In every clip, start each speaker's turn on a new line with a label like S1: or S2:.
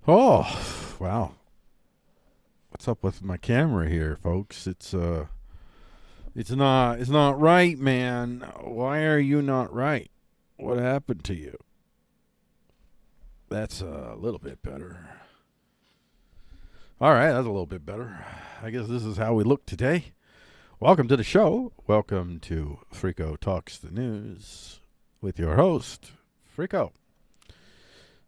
S1: Oh, wow. What's up with my camera here, folks? It's not right, man. Why are you not right? What happened to you? That's a little bit better. All right, that's a little bit better. I guess this is how we look today. Welcome to the show. Welcome to Freeqo Talks the News with your host, Freeqo.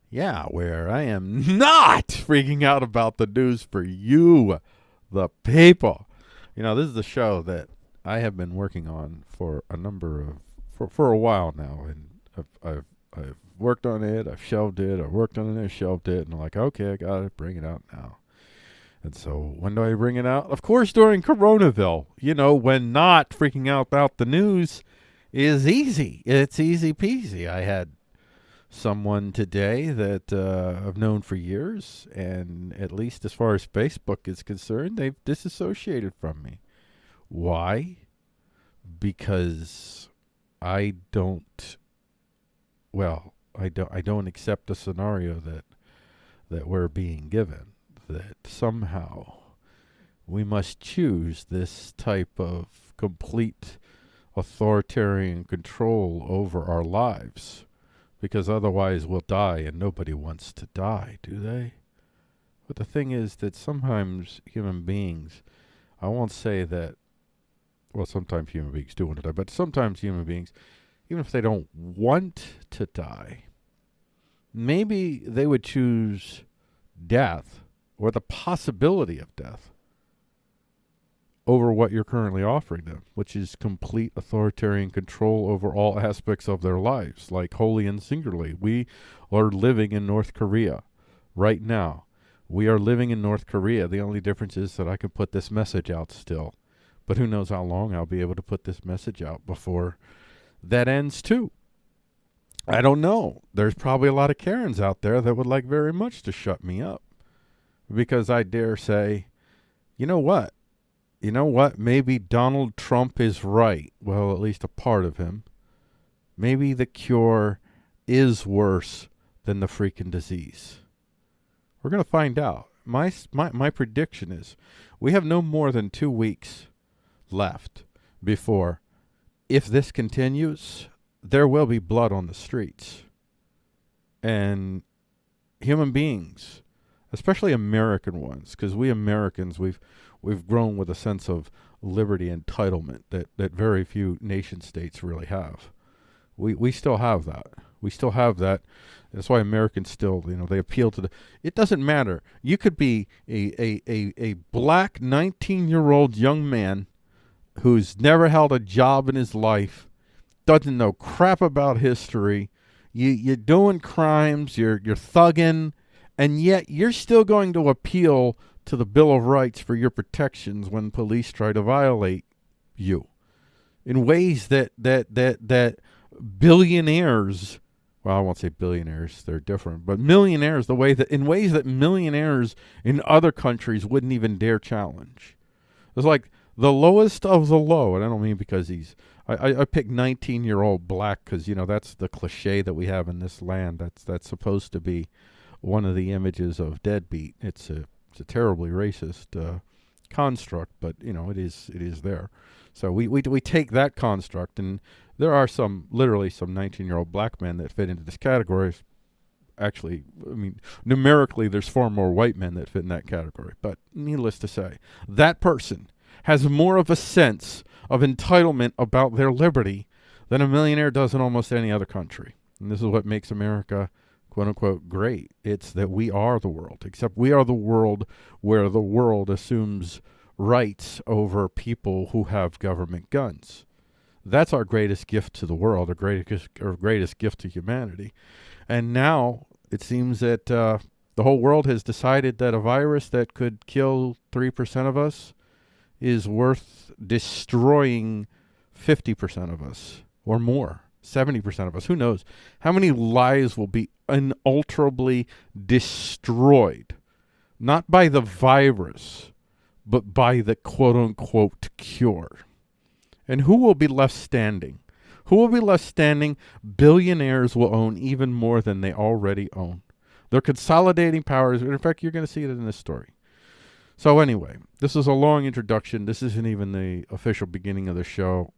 S1: Yeah, where I am not freaking out about the news for you, the people. This is the show that I have been working on for for a while now, and I've worked on it, I've shelved it, I've worked on it, shelved it, and I'm like, okay, I gotta bring it out now. And so when do I bring it out? Of course, during Coronaville. When not freaking out about the news is easy. It's easy peasy. I had someone today that I've known for years, and at least as far as Facebook is concerned, they've disassociated from me. Why? Because I don't. Well, I don't accept the scenario that we're being given. That somehow we must choose this type of complete authoritarian control over our lives, because otherwise we'll die, and nobody wants to die, do they? But the thing is that sometimes human beings, I won't say that, well, sometimes human beings do want to die, but sometimes human beings, even if they don't want to die, maybe they would choose death or the possibility of death over what you're currently offering them, which is complete authoritarian control over all aspects of their lives, like wholly and singularly. We are living in North Korea right now. We are living in North Korea. The only difference is that I can put this message out still. But who knows how long I'll be able to put this message out before that ends too. I don't know. There's probably a lot of Karens out there that would like very much to shut me up, because I dare say, you know what? Maybe Donald Trump is right. Well, at least a part of him. Maybe the cure is worse than the freaking disease. We're going to find out. My prediction is we have no more than 2 weeks left before, if this continues, there will be blood on the streets. And human beings, especially American ones, because we Americans, we've grown with a sense of liberty and entitlement that very few nation states really have. We still have that. We still have that. That's why Americans still, they appeal to it doesn't matter. You could be a black 19-year-old young man who's never held a job in his life, doesn't know crap about history. You're doing crimes, you're thugging, and yet you're still going to appeal to the Bill of Rights for your protections when police try to violate you in ways that billionaires, well, I won't say billionaires, they're different, but millionaires, in ways that millionaires in other countries wouldn't even dare challenge. It's like the lowest of the low, and I don't mean because I pick 19-year-old black because, that's the cliche that we have in this land. That's supposed to be one of the images of deadbeat. It's a terribly racist construct, but it is there. So we take that construct, and there are literally some 19-year-old black men that fit into this category. Actually, I mean, numerically, there's far more white men that fit in that category. But needless to say, that person has more of a sense of entitlement about their liberty than a millionaire does in almost any other country. And this is what makes America, quote unquote, great. It's that we are the world, except we are the world where the world assumes rights over people who have government guns. That's our greatest gift to the world, our greatest gift to humanity. And now it seems that the whole world has decided that a virus that could kill 3% of us is worth destroying 50% of us or more. 70% of us, who knows how many lives will be unalterably destroyed, not by the virus, but by the quote-unquote cure. And who will be left standing? Who will be left standing? Billionaires will own even more than they already own. They're consolidating powers. In fact, you're going to see it in this story. So anyway, this is a long introduction. This isn't even the official beginning of the show,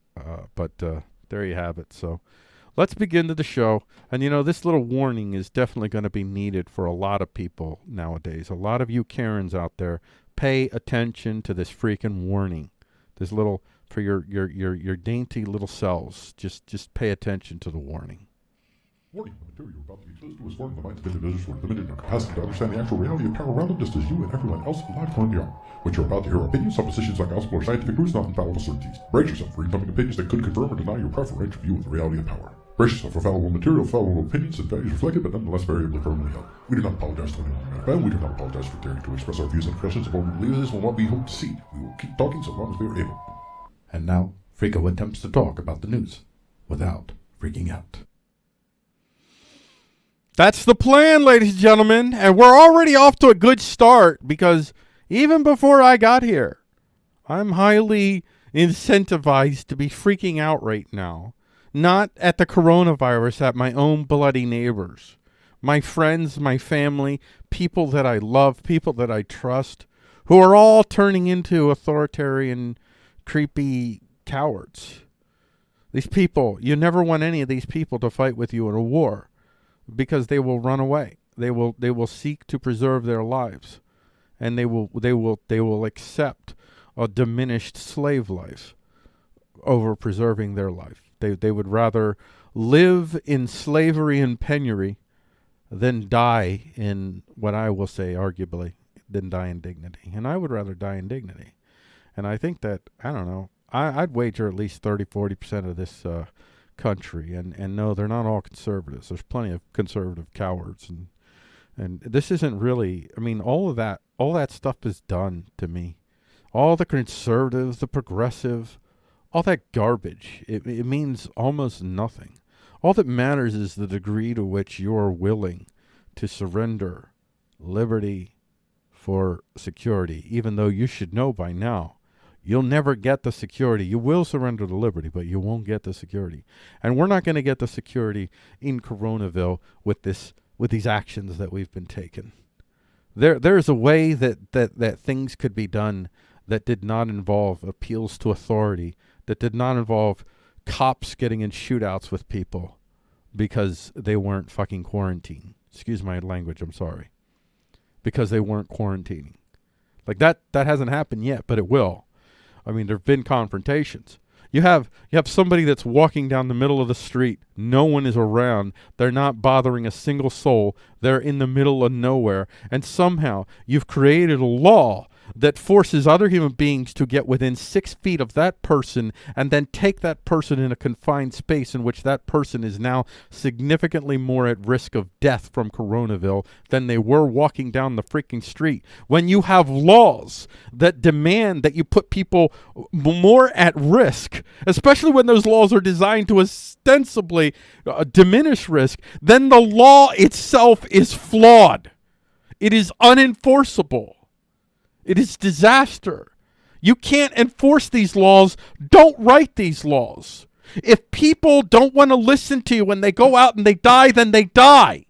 S1: but there you have it. So let's begin to the show. And, you know, this little warning is definitely going to be needed for a lot of people nowadays. A lot of you Karens out there, pay attention to this freaking warning. This little, for your dainty little selves, just pay attention to the warning.
S2: Warning, the material you're about to be exposed to is foreign to the minds of individuals who are limited in their capacity to understand the actual reality of power around them, just as you and everyone else alive currently are. What you're about to hear are opinions, suppositions, like gospel or scientific truths, not infallible certainties. Brace yourself for incoming opinions that could confirm or deny your preferential view of the reality of power. Brace yourself for fallible material, fallible opinions, and values reflected, but nonetheless variably firmly held. We do not apologize to anyone who may. We do not apologize for daring to express our views and impressions of what we believe is and what we hope to see. We will keep talking so long as we are able.
S3: And now, Freeqo attempts to talk about the news without freaking out.
S1: That's the plan, ladies and gentlemen, and we're already off to a good start because even before I got here, I'm highly incentivized to be freaking out right now. Not at the coronavirus, at my own bloody neighbors, my friends, my family, people that I love, people that I trust, who are all turning into authoritarian, creepy cowards. These people, you never want any of these people to fight with you in a war because they will run away. They will seek to preserve their lives, and they will accept a diminished slave life over preserving their life. They would rather live in slavery and penury than die in what I will say, arguably, than die in dignity. And I would rather die in dignity. And I think that, I don't know, I'd wager at least 30-40% of this country. And no, they're not all conservatives. There's plenty of conservative cowards. And this isn't really, I mean, all that stuff is done to me. All the conservatives, the progressive, all that garbage, it means almost nothing. All that matters is the degree to which you're willing to surrender liberty for security, even though you should know by now you'll never get the security. You will surrender the liberty, but you won't get the security. And we're not going to get the security in Coronaville with these actions that we've been taking. There's a way that things could be done that did not involve appeals to authority, that did not involve cops getting in shootouts with people because they weren't fucking quarantined. Excuse my language, I'm sorry. Because they weren't quarantining. Like that hasn't happened yet, but it will. I mean, there have been confrontations. You have somebody that's walking down the middle of the street. No one is around. They're not bothering a single soul. They're in the middle of nowhere. And somehow you've created a law that forces other human beings to get within 6 feet of that person and then take that person in a confined space in which that person is now significantly more at risk of death from Coronaville than they were walking down the freaking street. When you have laws that demand that you put people more at risk, especially when those laws are designed to ostensibly diminish risk, then the law itself is flawed. It is unenforceable. It is disaster. You can't enforce these laws. Don't write these laws. If people don't want to listen to you when they go out and they die, then they die.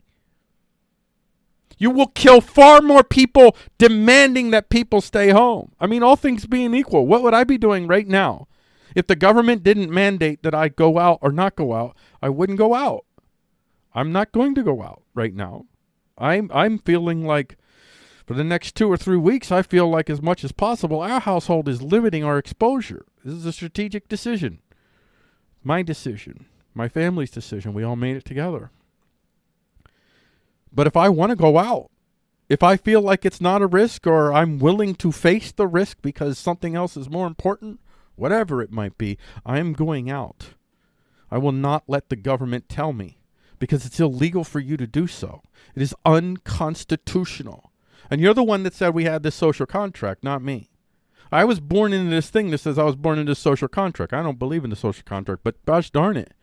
S1: You will kill far more people demanding that people stay home. I mean, all things being equal, what would I be doing right now? If the government didn't mandate that I go out or not go out, I wouldn't go out. I'm not going to go out right now. I'm feeling like for the next 2 or 3 weeks, I feel like as much as possible, our household is limiting our exposure. This is a strategic decision. My decision. My family's decision. We all made it together. But if I want to go out, if I feel like it's not a risk or I'm willing to face the risk because something else is more important, whatever it might be, I am going out. I will not let the government tell me because it's illegal for you to do so. It is unconstitutional. And you're the one that said we had this social contract, not me. I was born into this thing that says I was born into this social contract. I don't believe in the social contract, but gosh darn it.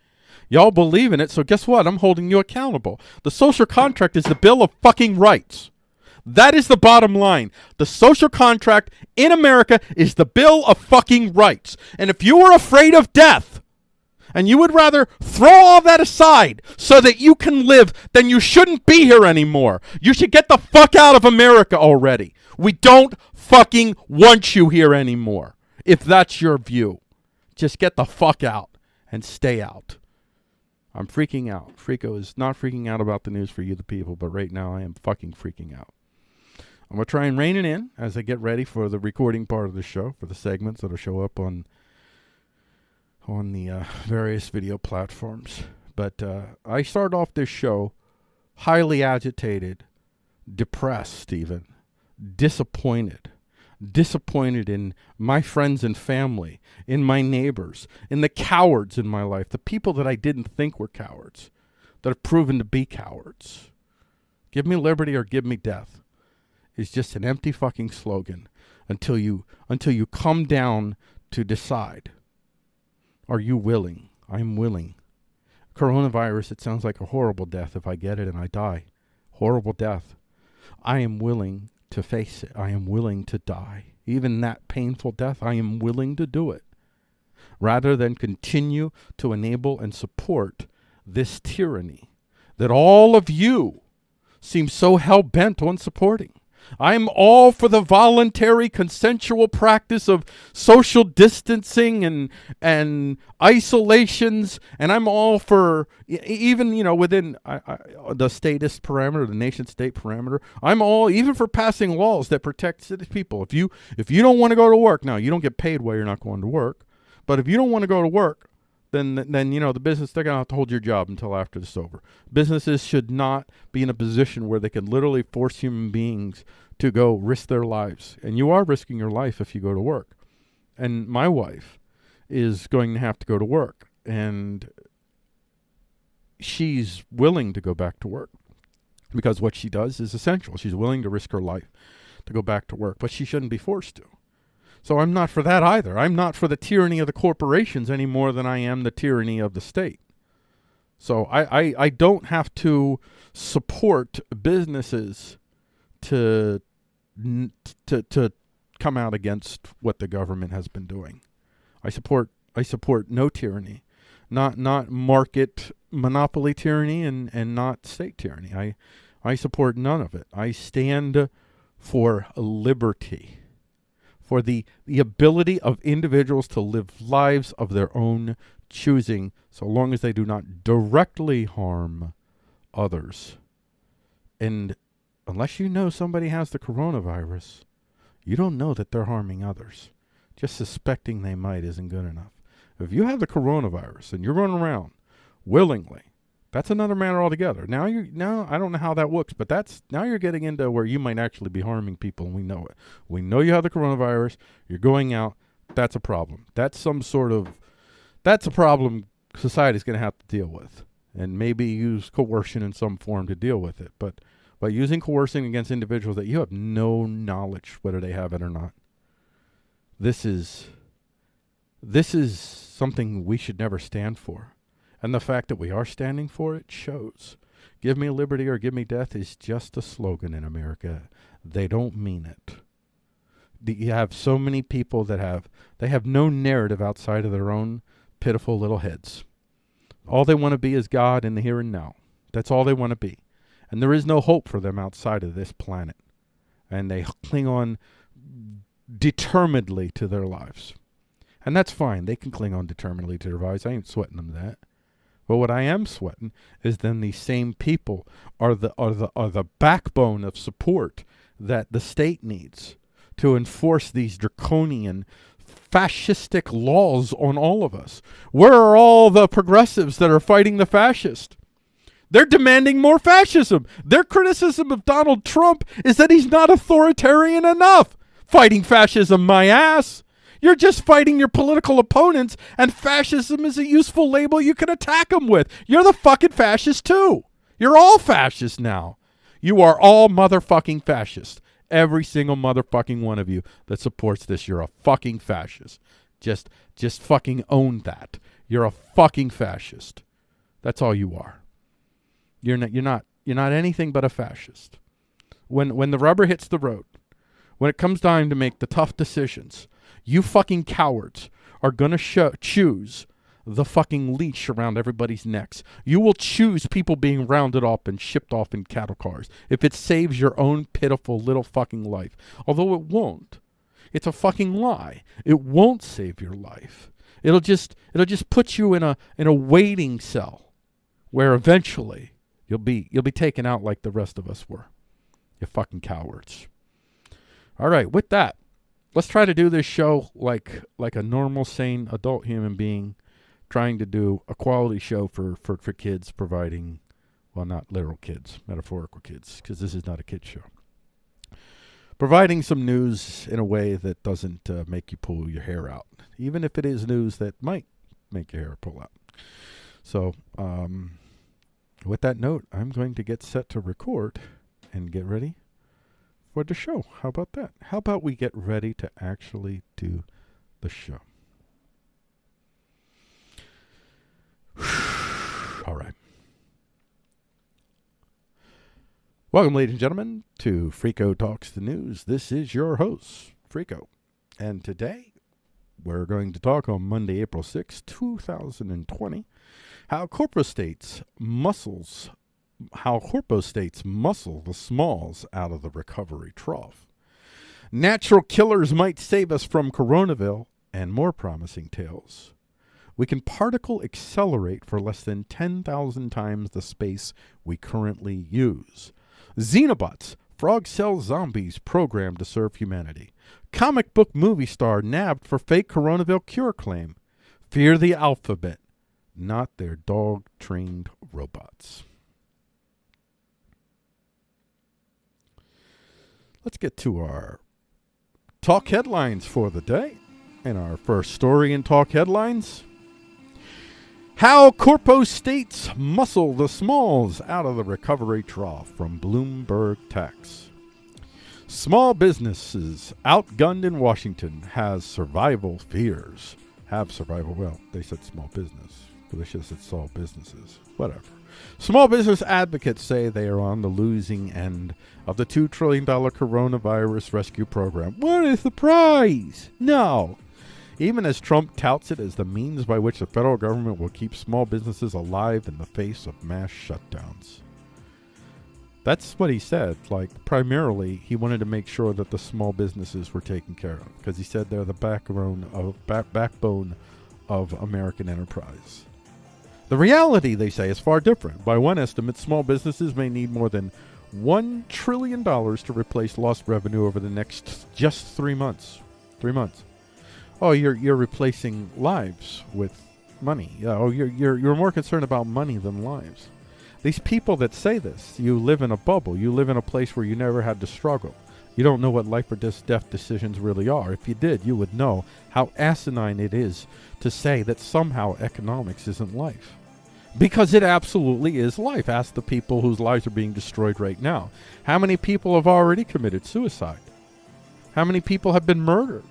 S1: Y'all believe in it, so guess what? I'm holding you accountable. The social contract is the Bill of fucking Rights. That is the bottom line. The social contract in America is the Bill of fucking Rights. And if you are afraid of death, and you would rather throw all that aside so that you can live, then you shouldn't be here anymore. You should get the fuck out of America already. We don't fucking want you here anymore, if that's your view. Just get the fuck out and stay out. I'm freaking out. Freeqo is not freaking out about the news for you, the people, but right now I am fucking freaking out. I'm going to try and rein it in as I get ready for the recording part of the show, for the segments that'll show up on the various video platforms. But I start off this show highly agitated, depressed even, disappointed in my friends and family, in my neighbors, in the cowards in my life, the people that I didn't think were cowards, that have proven to be cowards. Give me liberty or give me death is just an empty fucking slogan until you come down to decide. Are you willing? I'm willing. Coronavirus, it sounds like a horrible death if I get it and I die. Horrible death. I am willing to face it. I am willing to die. Even that painful death, I am willing to do it. Rather than continue to enable and support this tyranny that all of you seem so hell-bent on supporting. I'm all for the voluntary consensual practice of social distancing and isolations, and I'm all for even, within the statist parameter, the nation state parameter, I'm all even for passing laws that protect city people. If you don't want to go to work, now you don't get paid while you're not going to work, but if you don't want to go to work, then the business, they're going to have to hold your job until after this is over. Businesses should not be in a position where they can literally force human beings to go risk their lives. And you are risking your life if you go to work. And my wife is going to have to go to work. And she's willing to go back to work because what she does is essential. She's willing to risk her life to go back to work, but she shouldn't be forced to. So I'm not for that either. I'm not for the tyranny of the corporations any more than I am the tyranny of the state. So I don't have to support businesses to come out against what the government has been doing. I support no tyranny, not market monopoly tyranny and not state tyranny. I support none of it. I stand for liberty, for the ability of individuals to live lives of their own choosing, so long as they do not directly harm others. And unless you know somebody has the coronavirus, you don't know that they're harming others. Just suspecting they might isn't good enough. If you have the coronavirus and you're running around willingly, that's another matter altogether. Now I don't know how that works, but now you're getting into where you might actually be harming people, and we know it. We know you have the coronavirus. You're going out. That's a problem. That's a problem society's going to have to deal with, and maybe use coercion in some form to deal with it. But by using coercing against individuals that you have no knowledge whether they have it or not, this is something we should never stand for. And the fact that we are standing for it shows. Give me liberty or give me death is just a slogan in America. They don't mean it. You have so many people that have no narrative outside of their own pitiful little heads. All they want to be is God in the here and now. That's all they want to be. And there is no hope for them outside of this planet. And they cling on determinedly to their lives. And that's fine. They can cling on determinedly to their lives. I ain't sweating them that. But what I am sweating is then these same people are the backbone of support that the state needs to enforce these draconian fascistic laws on all of us. Where are all the progressives that are fighting the fascist? They're demanding more fascism. Their criticism of Donald Trump is that he's not authoritarian enough. Fighting fascism, my ass. You're just fighting your political opponents, and fascism is a useful label you can attack them with. You're the fucking fascist too. You're all fascists now. You are all motherfucking fascists. Every single motherfucking one of you that supports this, you're a fucking fascist. Just fucking own that. You're a fucking fascist. That's all you are. You're not anything but a fascist. When the rubber hits the road, when it comes time to make the tough decisions, you fucking cowards are going to choose the fucking leash around everybody's necks. You will choose people being rounded up and shipped off in cattle cars if it saves your own pitiful little fucking life. Although it won't. It's a fucking lie. It won't save your life. It'll just put you in a waiting cell where eventually you'll be taken out like the rest of us were. You fucking cowards. All right, with that, let's try to do this show like a normal, sane adult human being trying to do a quality show for kids, providing, well, not literal kids, metaphorical kids, because this is not a kid show. Providing some news in a way that doesn't make you pull your hair out, even if it is news that might make your hair pull out. So, with that note, I'm going to get set to record and get ready for the show. How about that? How about we get ready to actually do the show? All right. Welcome, ladies and gentlemen, to Freeqo Talks the News. This is your host, Freeqo. And today, we're going to talk on Monday, April 6, 2020, how Corpostates muscle the smalls out of the recovery trough. Natural killers might save us from Coronaville, and more promising tales. We can particle accelerate for less than 10,000 times the space we currently use. Xenobots, frog cell zombies programmed to serve humanity. Comic book movie star nabbed for fake Coronaville cure claim. Fear the alphabet, not their dog-trained robots. Let's get to our talk headlines for the day. And our first story in talk headlines: how Corpostates muscle the smalls out of the recovery trough, from Bloomberg Tax. Small businesses outgunned in Washington have survival fears. Well, they said small business, but they should have said small businesses. Whatever. Small business advocates say they are on the losing end of the $2 trillion coronavirus rescue program. What a surprise! No. Even as Trump touts it as the means by which the federal government will keep small businesses alive in the face of mass shutdowns. That's what he said. Like, primarily, he wanted to make sure that the small businesses were taken care of, because he said they're the backbone of American enterprise. The reality, they say, is far different. By one estimate, small businesses may need more than $1 trillion to replace lost revenue over the next just 3 months. 3 months. Oh, you're replacing lives with money. Oh, you're more concerned about money than lives. These people that say this, you live in a bubble. You live in a place where you never had to struggle. You don't know what life or death decisions really are. If you did, you would know how asinine it is to say that somehow economics isn't life. Because it absolutely is life. Ask the people whose lives are being destroyed right now. How many people have already committed suicide? How many people have been murdered?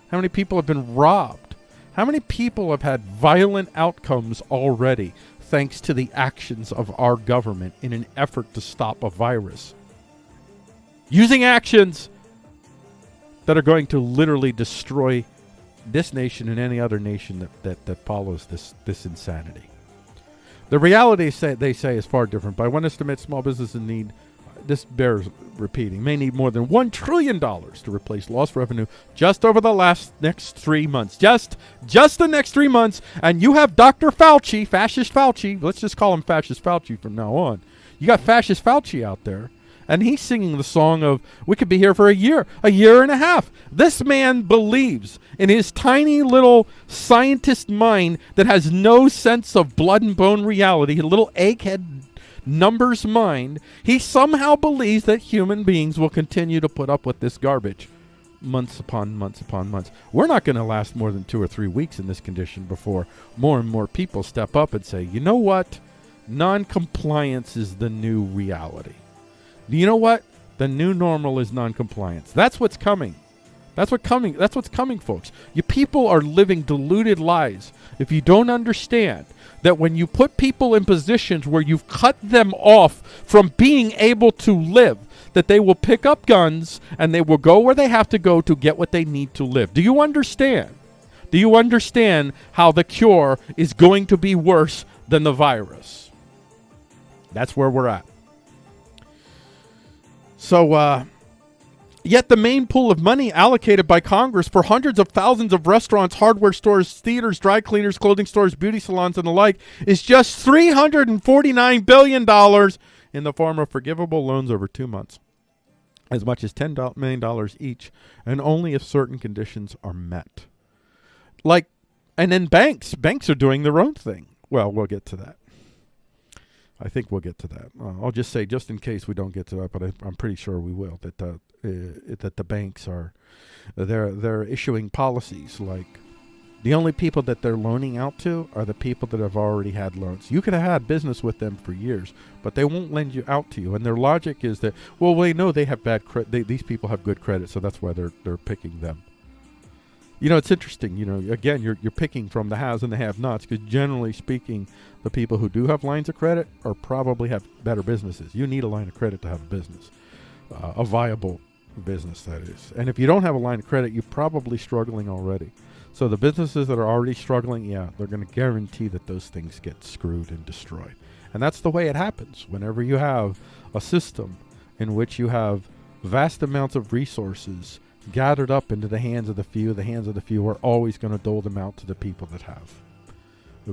S1: How many people have been robbed? How many people have had violent outcomes already thanks to the actions of our government in an effort to stop a virus? Using actions that are going to literally destroy this nation and any other nation that follows this insanity. The reality, they say, is far different. By one estimate, small businesses need, this bears repeating, may need more than $1 trillion to replace lost revenue just over the next 3 months. Just the next 3 months. And you have Dr. Fauci, Fascist Fauci. Let's just call him Fascist Fauci from now on. You got Fascist Fauci out there. And he's singing the song of, we could be here for a year and a half. This man believes in his tiny little scientist mind that has no sense of blood and bone reality, a little egghead numbers mind. He somehow believes that human beings will continue to put up with this garbage months upon months upon months. We're not going to last more than 2 or 3 weeks in this condition before more and more people step up and say, you know what? Non-compliance is the new reality. You know what? The new normal is non-compliance. That's what's coming. That's what's coming, folks. You people are living deluded lies if you don't understand that when you put people in positions where you've cut them off from being able to live, that they will pick up guns and they will go where they have to go to get what they need to live. Do you understand? Do you understand how the cure is going to be worse than the virus? That's where we're at. So, yet the main pool of money allocated by Congress for hundreds of thousands of restaurants, hardware stores, theaters, dry cleaners, clothing stores, beauty salons, and the like is just $349 billion in the form of forgivable loans over 2 months, as much as $10 million each, and only if certain conditions are met. And then banks are doing their own thing. Well, we'll get to that. I think we'll get to that. I'll just say, just in case we don't get to that, but I'm pretty sure we will, that the banks are, they're issuing policies like the only people that they're loaning out to are the people that have already had loans. You could have had business with them for years, but they won't lend you out to you. And their logic is that, well, we know they have bad credit. These people have good credit, so that's why they're picking them. You know, it's interesting. You know, again, you're picking from the haves and the have-nots, because generally speaking, the people who do have lines of credit are probably have better businesses. You need a line of credit to have a business, a viable business, that is. And if you don't have a line of credit, you're probably struggling already. So the businesses that are already struggling, yeah, they're going to guarantee that those things get screwed and destroyed. And that's the way it happens. Whenever you have a system in which you have vast amounts of resources gathered up into the hands of the few are always going to dole them out to the people that have.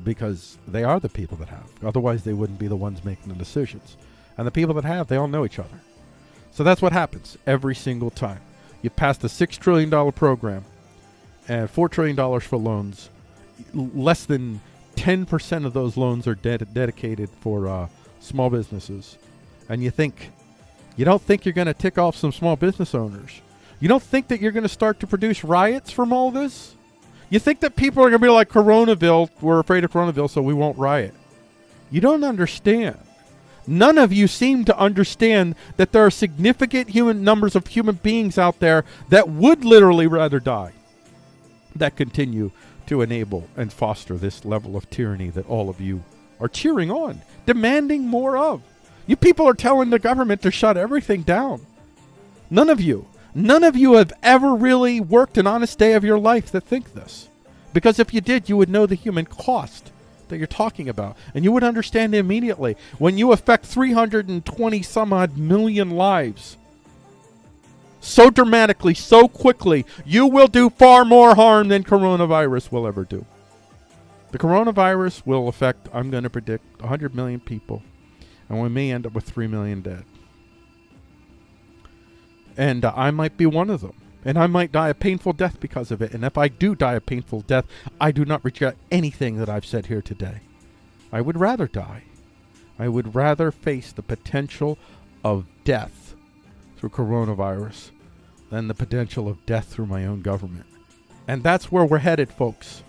S1: Because they are the people that have. Otherwise, they wouldn't be the ones making the decisions. And the people that have, they all know each other. So that's what happens every single time. You passed a $6 trillion program and $4 trillion for loans. Less than 10% of those loans are dedicated for small businesses. And you don't think you're going to tick off some small business owners. You don't think that you're going to start to produce riots from all this? You think that people are going to be like Coronaville, we're afraid of Coronaville, so we won't riot. You don't understand. None of you seem to understand that there are significant numbers of human beings out there that would literally rather die, that continue to enable and foster this level of tyranny that all of you are cheering on, demanding more of. You people are telling the government to shut everything down. None of you have ever really worked an honest day of your life that think this. Because if you did, you would know the human cost that you're talking about. And you would understand immediately. When you affect 320 some odd million lives so dramatically, so quickly, you will do far more harm than coronavirus will ever do. The coronavirus will affect, I'm going to predict, 100 million people. And we may end up with 3 million dead. And I might be one of them. And I might die a painful death because of it. And if I do die a painful death, I do not regret anything that I've said here today. I would rather die. I would rather face the potential of death through coronavirus than the potential of death through my own government. And that's where we're headed, folks.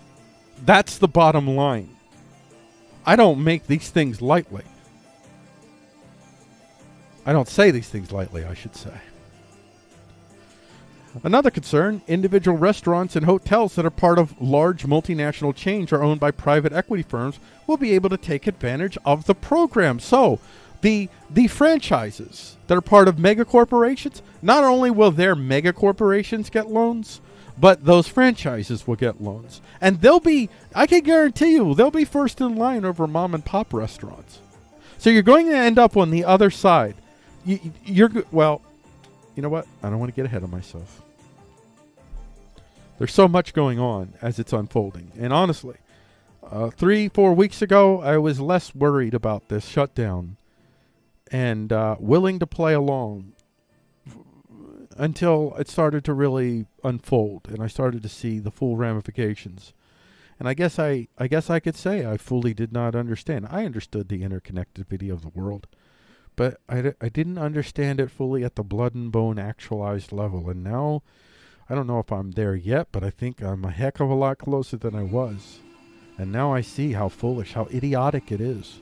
S1: That's the bottom line. I don't make these things lightly. I don't say these things lightly, I should say. Another concern, individual restaurants and hotels that are part of large multinational chains or owned by private equity firms will be able to take advantage of the program. So, the franchises that are part of mega corporations, not only will their mega corporations get loans, but those franchises will get loans. And they'll be, I can guarantee you, they'll be first in line over mom and pop restaurants. So you're going to end up on the other side. Well, you know what? I don't want to get ahead of myself. There's so much going on as it's unfolding. And honestly, 3-4 weeks ago, I was less worried about this shutdown and willing to play along until it started to really unfold and I started to see the full ramifications. And I guess I could say I fully did not understand. I understood the interconnectivity of the world, but I didn't understand it fully at the blood and bone actualized level. And now, I don't know if I'm there yet, but I think I'm a heck of a lot closer than I was. And now I see how foolish, how idiotic it is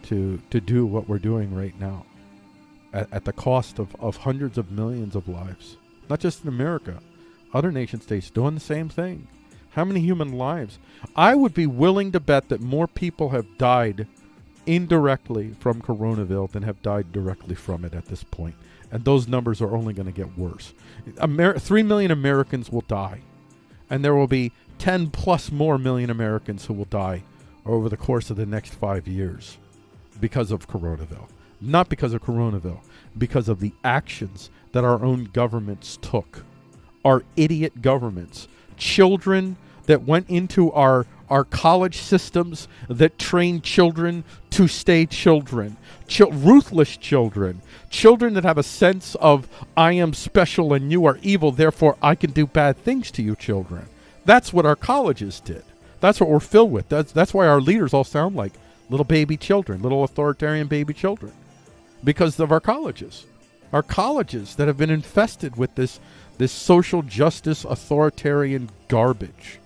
S1: to do what we're doing right now at the cost of hundreds of millions of lives. Not just in America. Other nation states doing the same thing. How many human lives? I would be willing to bet that more people have died indirectly from Coronaville than have died directly from it at this point. And those numbers are only going to get worse. 3 million Americans will die. And there will be 10 plus more million Americans who will die over the course of the next 5 years because of Coronaville. Not because of Coronaville, because of the actions that our own governments took. Our idiot governments. Children that went into our college systems that train children to stay children. Ruthless children. Children that have a sense of, I am special and you are evil, therefore I can do bad things to you children. That's what our colleges did. That's what we're filled with. That's why our leaders all sound like little baby children, little authoritarian baby children. Because of our colleges. Our colleges that have been infested with this social justice authoritarian garbage.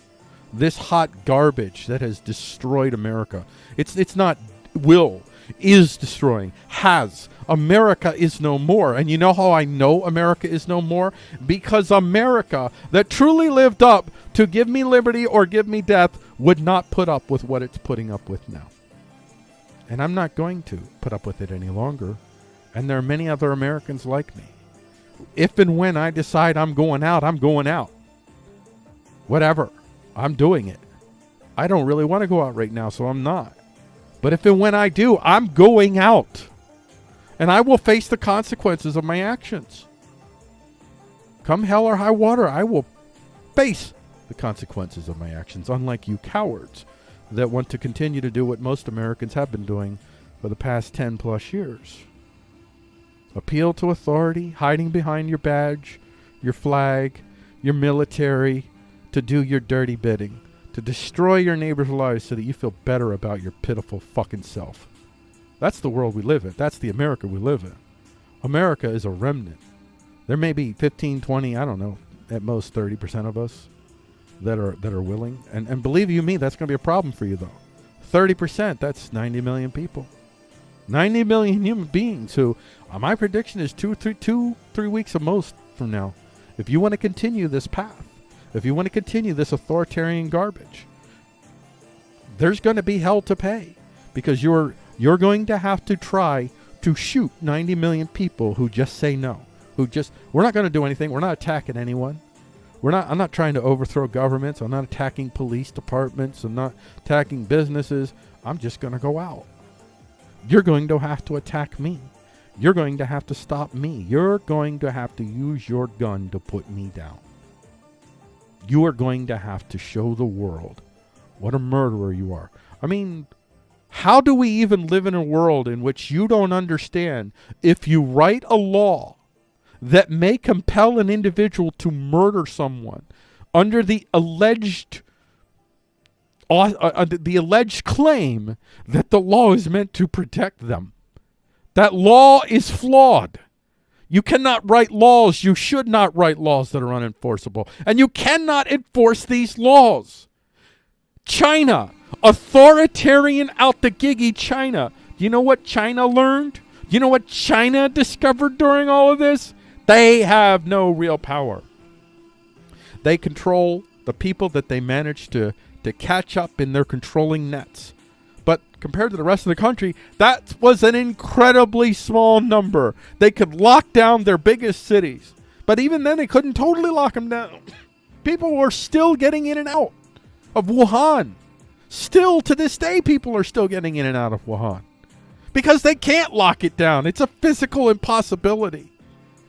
S1: This hot garbage that has destroyed America. It's not will, is destroying, has. America is no more. And you know how I know America is no more? Because America, that truly lived up to give me liberty or give me death, would not put up with what it's putting up with now. And I'm not going to put up with it any longer. And there are many other Americans like me. If and when I decide I'm going out, I'm going out. Whatever. I'm doing it. I don't really want to go out right now, so I'm not. But if and when I do, I'm going out. And I will face the consequences of my actions. Come hell or high water, I will face the consequences of my actions, unlike you cowards that want to continue to do what most Americans have been doing for the past 10 plus years. Appeal to authority, hiding behind your badge, your flag, your military, to do your dirty bidding, to destroy your neighbor's lives so that you feel better about your pitiful fucking self. That's the world we live in. That's the America we live in. America is a remnant. There may be 15, 20, I don't know, at most 30% of us that are willing. And believe you me, that's going to be a problem for you, though. 30%, that's 90 million people. 90 million human beings who, my prediction is 3 weeks at most from now. If you want to continue this path, if you want to continue this authoritarian garbage, there's going to be hell to pay, because you're going to have to try to shoot 90 million people who just say no, we're not going to do anything. We're not attacking anyone. I'm not trying to overthrow governments. I'm not attacking police departments. I'm not attacking businesses. I'm just going to go out. You're going to have to attack me. You're going to have to stop me. You're going to have to use your gun to put me down. You are going to have to show the world what a murderer you are. I mean, how do we even live in a world in which you don't understand if you write a law that may compel an individual to murder someone under the alleged claim that the law is meant to protect them? That law is flawed. You cannot write laws. You should not write laws that are unenforceable. And you cannot enforce these laws. China, authoritarian out the giggy China. Do you know what China learned? Do you know what China discovered during all of this? They have no real power. They control the people that they manage to catch up in their controlling nets. But compared to the rest of the country, that was an incredibly small number. They could lock down their biggest cities. But even then, they couldn't totally lock them down. People were still getting in and out of Wuhan. Still, to this day, people are still getting in and out of Wuhan. Because they can't lock it down. It's a physical impossibility.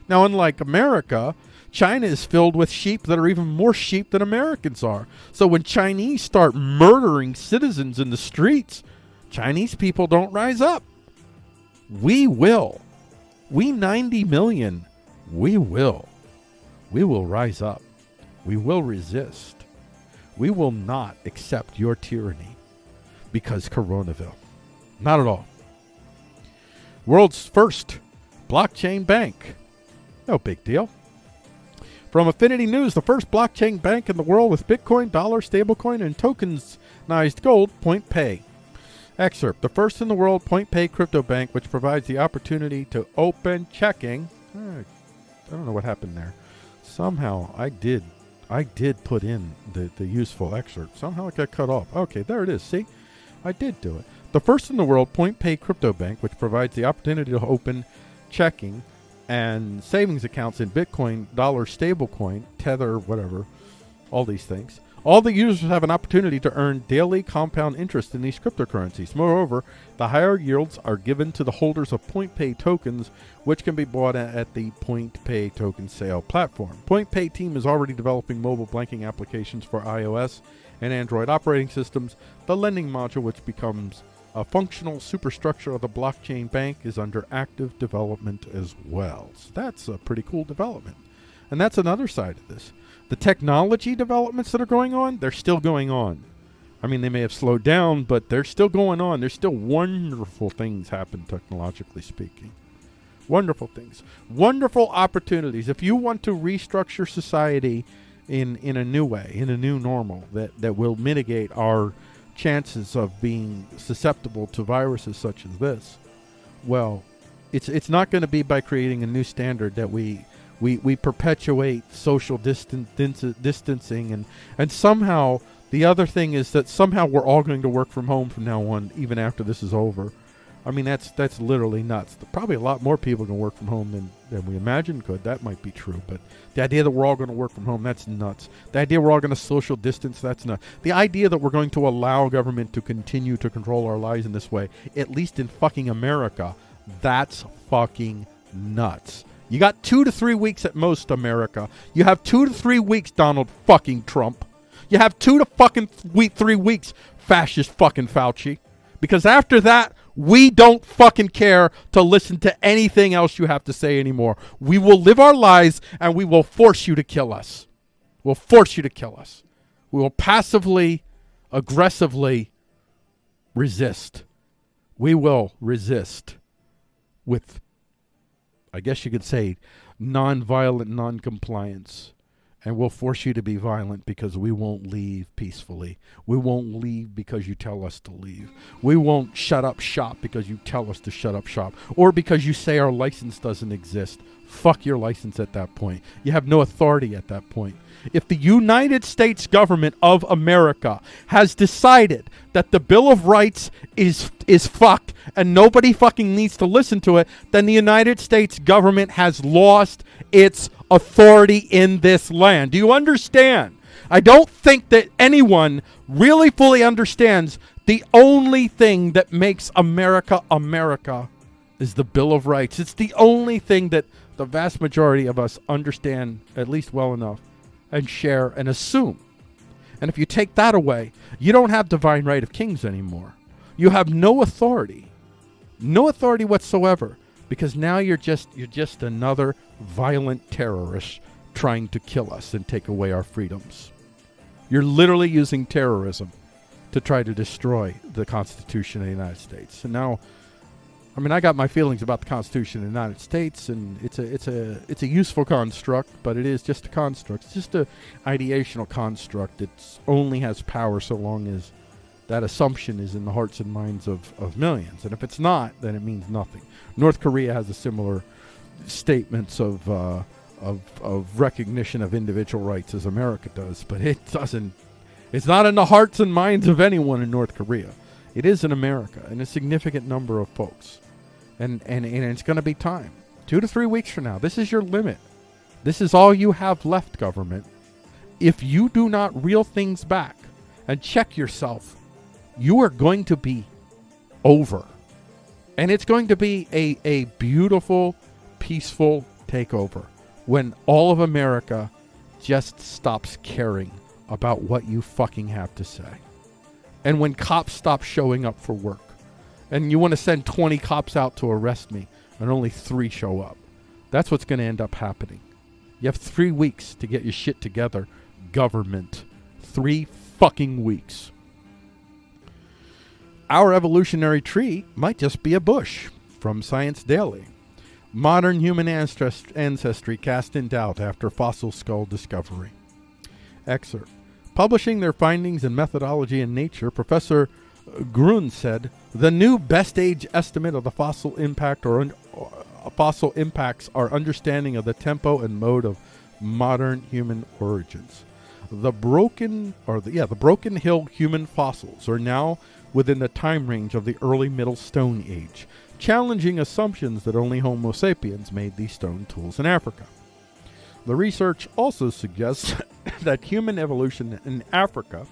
S1: Now, unlike America, China is filled with sheep that are even more sheep than Americans are. So when Chinese start murdering citizens in the streets, Chinese people don't rise up. We will. We 90 million, we will. We will rise up. We will resist. We will not accept your tyranny because Coronaville. Not at all. World's first blockchain bank. No big deal. From Affinity News, the first blockchain bank in the world with Bitcoin, dollar, stablecoin, and tokenized gold, PointPay. Excerpt. The first in the world PointPay crypto bank, which provides the opportunity to open checking. I don't know what happened there. Somehow I did put in the useful excerpt. Somehow it got cut off. Okay, there it is. See? I did do it. The first in the world PointPay crypto bank, which provides the opportunity to open checking and savings accounts in Bitcoin, dollar, stablecoin, Tether, whatever, all these things, All the users have an opportunity to earn daily compound interest in these cryptocurrencies. Moreover, the higher yields are given to the holders of PointPay tokens, which can be bought at the PointPay token sale platform. PointPay team is already developing mobile banking applications for iOS and Android operating systems. The lending module, which becomes a functional superstructure of the blockchain bank, is under active development as well. So that's a pretty cool development. And that's another side of this. The technology developments that are going on, they're still going on. I mean, they may have slowed down, but they're still going on. There's still wonderful things happen, technologically speaking. Wonderful things. Wonderful opportunities. If you want to restructure society in a new way, in a new normal, that will mitigate our chances of being susceptible to viruses such as this, well, it's not going to be by creating a new standard that we perpetuate social distancing, and somehow the other thing is that somehow we're all going to work from home from now on, even after this is over. I mean, that's literally nuts. Probably a lot more people can work from home than we imagined could. That might be true, but the idea that we're all going to work from home, that's nuts. The idea we're all going to social distance, that's nuts. The idea that we're going to allow government to continue to control our lives in this way, at least in fucking America, that's fucking nuts. You got 2 to 3 weeks at most, America. You have 2 to 3 weeks, Donald fucking Trump. You have 2 to fucking 3 weeks, fascist fucking Fauci. Because after that, we don't fucking care to listen to anything else you have to say anymore. We will live our lives and we will force you to kill us. We'll force you to kill us. We will passively, aggressively resist. We will resist with, I guess you could say, non-violent non-compliance. And we'll force you to be violent because we won't leave peacefully. We won't leave because you tell us to leave. We won't shut up shop because you tell us to shut up shop. Or because you say our license doesn't exist. Fuck your license at that point. You have no authority at that point. If the United States government of America has decided that the Bill of Rights is fucked and nobody fucking needs to listen to it, then the United States government has lost its authority in this land. Do you understand? I don't think that anyone really fully understands the only thing that makes America America is the Bill of Rights. It's the only thing that the vast majority of us understand at least well enough and share and assume. And if you take that away, you don't have divine right of kings anymore. You have no authority whatsoever, because now you're just another violent terrorist trying to kill us and take away our freedoms. You're literally using terrorism to try to destroy the Constitution of the United States. And now, I mean, I got my feelings about the Constitution of the United States, and it's a useful construct, but it is just a construct. It's just a ideational construct. It only has power so long as that assumption is in the hearts and minds of millions. And if it's not, then it means nothing. North Korea has a similar statements of recognition of individual rights as America does, but it doesn't. It's not in the hearts and minds of anyone in North Korea. It is in America, and a significant number of folks. And it's going to be time. 2 to 3 weeks from now. This is your limit. This is all you have left, government. If you do not reel things back and check yourself, you are going to be over. And it's going to be a beautiful, peaceful takeover when all of America just stops caring about what you fucking have to say. And when cops stop showing up for work, and you want to send 20 cops out to arrest me, and only 3 show up, that's what's going to end up happening. You have 3 weeks to get your shit together, government. 3 fucking weeks. Our evolutionary tree might just be a bush. From Science Daily. Modern human ancestry cast in doubt after fossil skull discovery. Excerpt. Publishing their findings and methodology in Nature, Professor Grun said, the new best age estimate of the fossil impact fossil impacts our understanding of the tempo and mode of modern human origins. The Broken Hill human fossils are now within the time range of the early Middle Stone Age, challenging assumptions that only Homo sapiens made these stone tools in Africa. The research also suggests that human evolution in Africa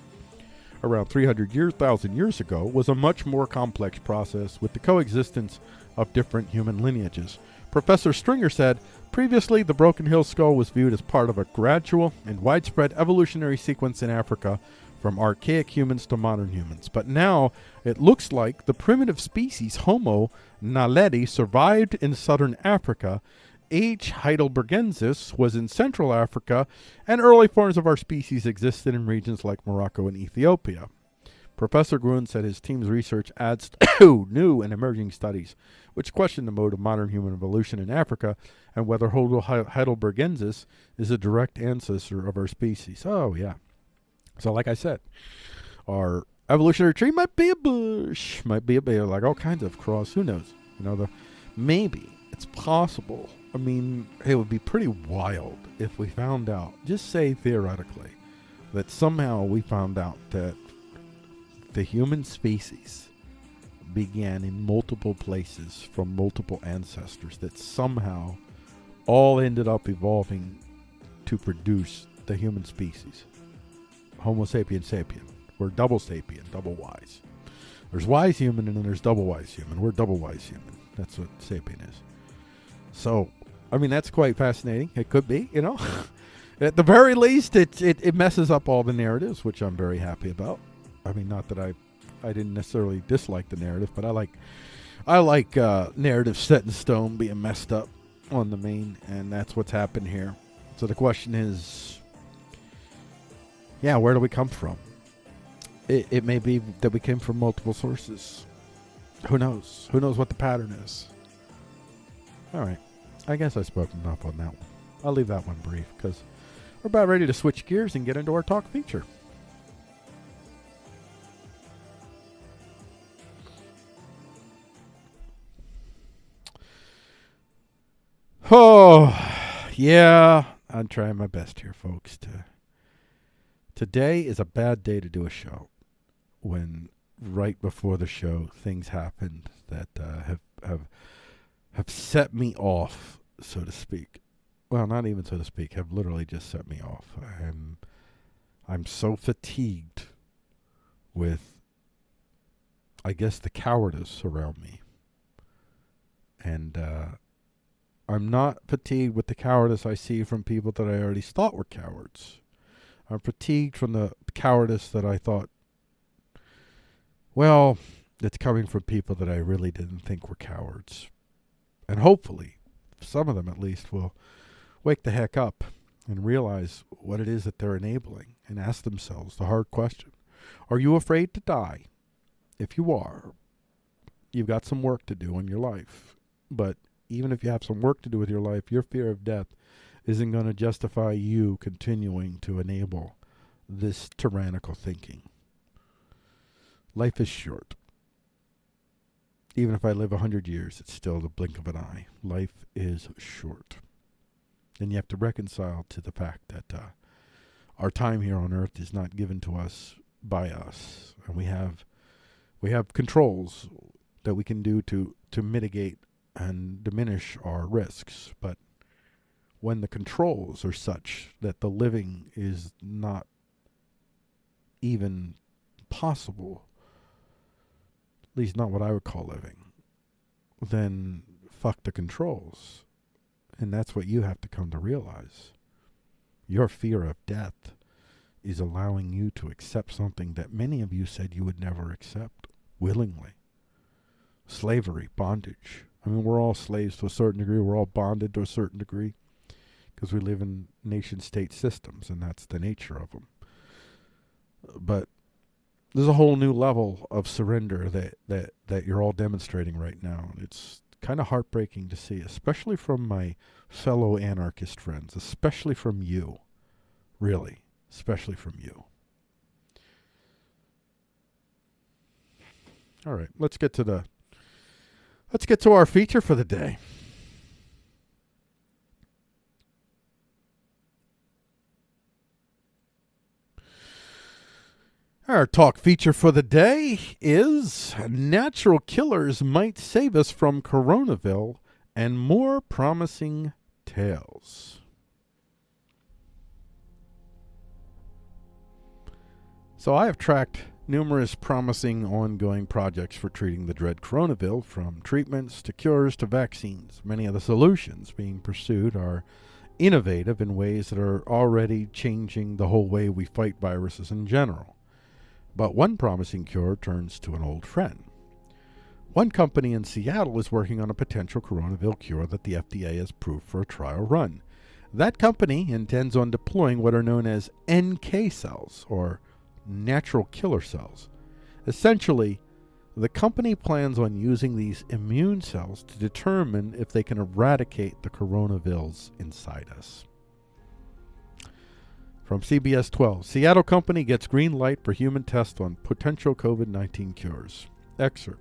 S1: around 300,000 years ago was a much more complex process with the coexistence of different human lineages. Professor Stringer said, previously the Broken Hill skull was viewed as part of a gradual and widespread evolutionary sequence in Africa from archaic humans to modern humans. But now it looks like the primitive species Homo naledi survived in southern Africa, H. heidelbergensis was in Central Africa, and early forms of our species existed in regions like Morocco and Ethiopia. Professor Gruen said his team's research adds to new and emerging studies, which question the mode of modern human evolution in Africa and whether Homo heidelbergensis is a direct ancestor of our species. Oh, yeah. So like I said, our evolutionary tree might be a bush, might be like all kinds of cross. Who knows? Maybe it's possible. I mean, it would be pretty wild if we found out, just say theoretically, that somehow we found out that the human species began in multiple places from multiple ancestors that somehow all ended up evolving to produce the human species. Homo sapien sapien. We're double sapien, double wise. There's wise human and then there's double wise human. We're double wise human. That's what sapien is. So, I mean, that's quite fascinating. It could be, At the very least, it messes up all the narratives, which I'm very happy about. I mean, not that I didn't necessarily dislike the narrative, but I like narratives set in stone being messed up on the main, and that's what's happened here. So the question is, where do we come from? It may be that we came from multiple sources. Who knows? Who knows what the pattern is? All right. I guess I spoke enough on that one. I'll leave that one brief because we're about ready to switch gears and get into our talk feature. Oh, yeah. I'm trying my best here, folks. Today is a bad day to do a show when right before the show things happened that have set me off, so to speak. Well, not even so to speak, have literally just set me off. I'm so fatigued with, I guess, the cowardice around me. And I'm not fatigued with the cowardice I see from people that I already thought were cowards. I'm fatigued from the cowardice that I thought, well, it's coming from people that I really didn't think were cowards. And hopefully, some of them at least will wake the heck up and realize what it is that they're enabling and ask themselves the hard question. Are you afraid to die? If you are, you've got some work to do in your life. But even if you have some work to do with your life, your fear of death isn't going to justify you continuing to enable this tyrannical thinking. Life is short. Even if I live 100 years, it's still the blink of an eye. Life is short. And you have to reconcile to the fact that our time here on Earth is not given to us by us. And we have controls that we can do to mitigate and diminish our risks. But when the controls are such that the living is not even possible, at least not what I would call living, then fuck the controls. And that's what you have to come to realize. Your fear of death is allowing you to accept something that many of you said you would never accept willingly. Slavery, bondage. I mean, we're all slaves to a certain degree. We're all bonded to a certain degree because we live in nation-state systems, and that's the nature of them. But there's a whole new level of surrender that you're all demonstrating right now. It's kind of heartbreaking to see, especially from my fellow anarchist friends, especially from you. Really, especially from you. All right, let's get to our feature for the day. Our talk feature for the day is Natural Killers Might Save Us from Coronaville and More Promising Tales. So I have tracked numerous promising ongoing projects for treating the dread Coronaville, from treatments to cures to vaccines. Many of the solutions being pursued are innovative in ways that are already changing the whole way we fight viruses in general. But one promising cure turns to an old friend. One company in Seattle is working on a potential Coronaville cure that the FDA has approved for a trial run. That company intends on deploying what are known as NK cells, or natural killer cells. Essentially, the company plans on using these immune cells to determine if they can eradicate the coronavilles inside us. From CBS 12, Seattle company gets green light for human test on potential COVID-19 cures. Excerpt.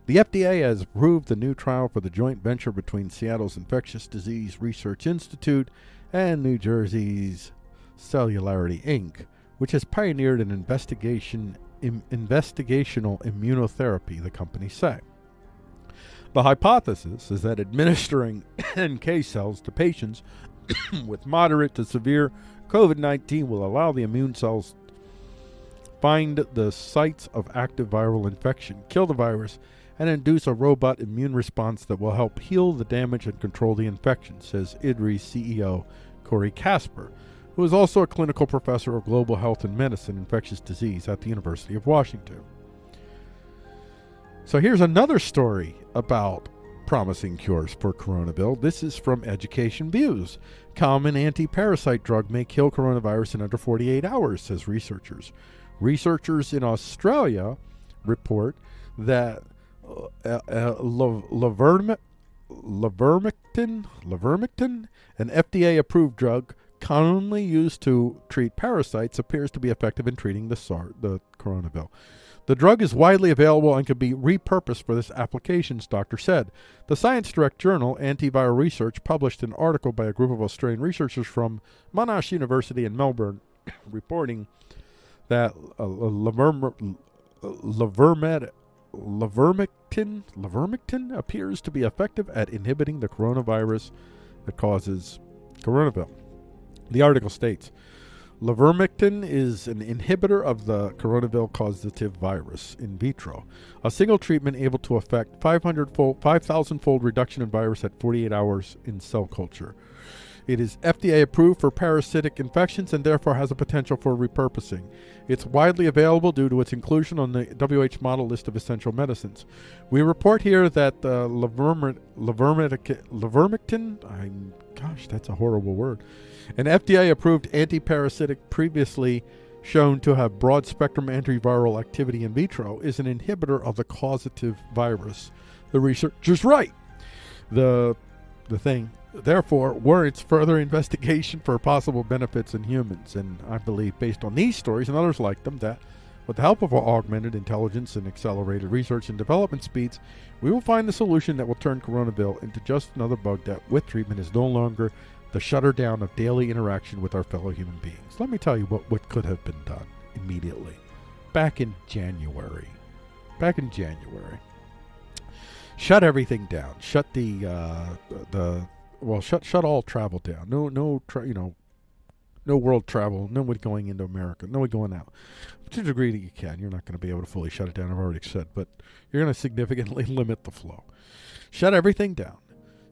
S1: The FDA has approved the new trial for the joint venture between Seattle's Infectious Disease Research Institute and New Jersey's Cellularity Inc., which has pioneered an investigational immunotherapy, the company say. The hypothesis is that administering NK cells to patients with moderate to severe COVID-19 will allow the immune cells find the sites of active viral infection, kill the virus, and induce a robust immune response that will help heal the damage and control the infection, says IDRI CEO Corey Casper, who is also a clinical professor of global health and medicine, infectious disease at the University of Washington. So here's another story about promising cures for Coronaville. This is from Education Views. Common anti-parasite drug may kill coronavirus in under 48 hours, says researchers. Researchers in Australia report that Levermectin, an FDA-approved drug commonly used to treat parasites, appears to be effective in treating the Coronaville. The drug is widely available and can be repurposed for this applications, doctor said. The Science Direct journal, Antiviral Research, published an article by a group of Australian researchers from Monash University in Melbourne reporting that Levermectin appears to be effective at inhibiting the coronavirus that causes Coronaville. The article states, Levermectin is an inhibitor of the Coronaville causative virus in vitro, a single treatment able to affect 5,000-fold reduction in virus at 48 hours in cell culture. It is FDA approved for parasitic infections and therefore has a potential for repurposing. It's widely available due to its inclusion on the WHO model list of essential medicines. We report here that Levermectin, gosh, that's a horrible word, an FDA-approved antiparasitic previously shown to have broad-spectrum antiviral activity in vitro, is an inhibitor of the causative virus. The researcher's right. The thing, therefore, warrants further investigation for possible benefits in humans. And I believe, based on these stories and others like them, that with the help of augmented intelligence and accelerated research and development speeds, we will find the solution that will turn Coronaville into just another bug that, with treatment, is no longer the shutter down of daily interaction with our fellow human beings. Let me tell you what could have been done immediately. Back in January. Shut everything down. Shut shut all travel down. No world travel. Nobody going into America. Nobody going out. To the degree that you can. You're not going to be able to fully shut it down, I've already said, but you're going to significantly limit the flow. Shut everything down.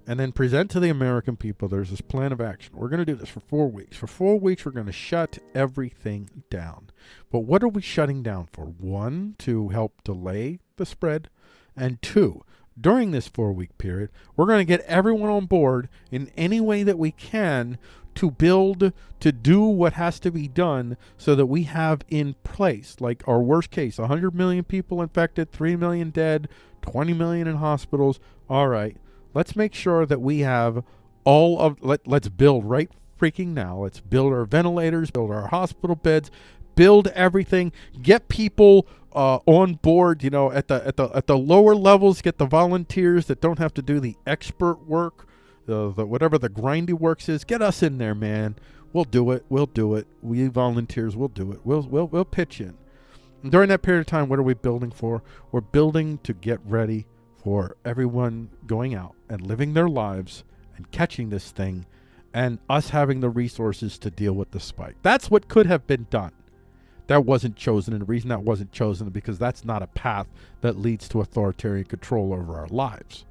S1: And then present to the American people, there's this plan of action. We're going to do this for 4 weeks. For 4 weeks, we're going to shut everything down. But what are we shutting down for? 1, to help delay the spread. And 2, during this 4-week period, we're going to get everyone on board in any way that we can to build, to do what has to be done so that we have in place, like our worst case, 100 million people infected, 3 million dead, 20 million in hospitals. All right. Let's make sure that we have all of, let's build right freaking now. Let's build our ventilators, build our hospital beds, build everything, get people on board, at the lower levels, get the volunteers that don't have to do the expert work, the whatever the grindy works is. Get us in there, man. We'll do it. We volunteers will do it. We'll pitch in. And during that period of time, what are we building for? We're building to get ready for everyone going out and living their lives and catching this thing, and us having the resources to deal with the spike. That's what could have been done. That wasn't chosen, and the reason that wasn't chosen is because that's not a path that leads to authoritarian control over our lives.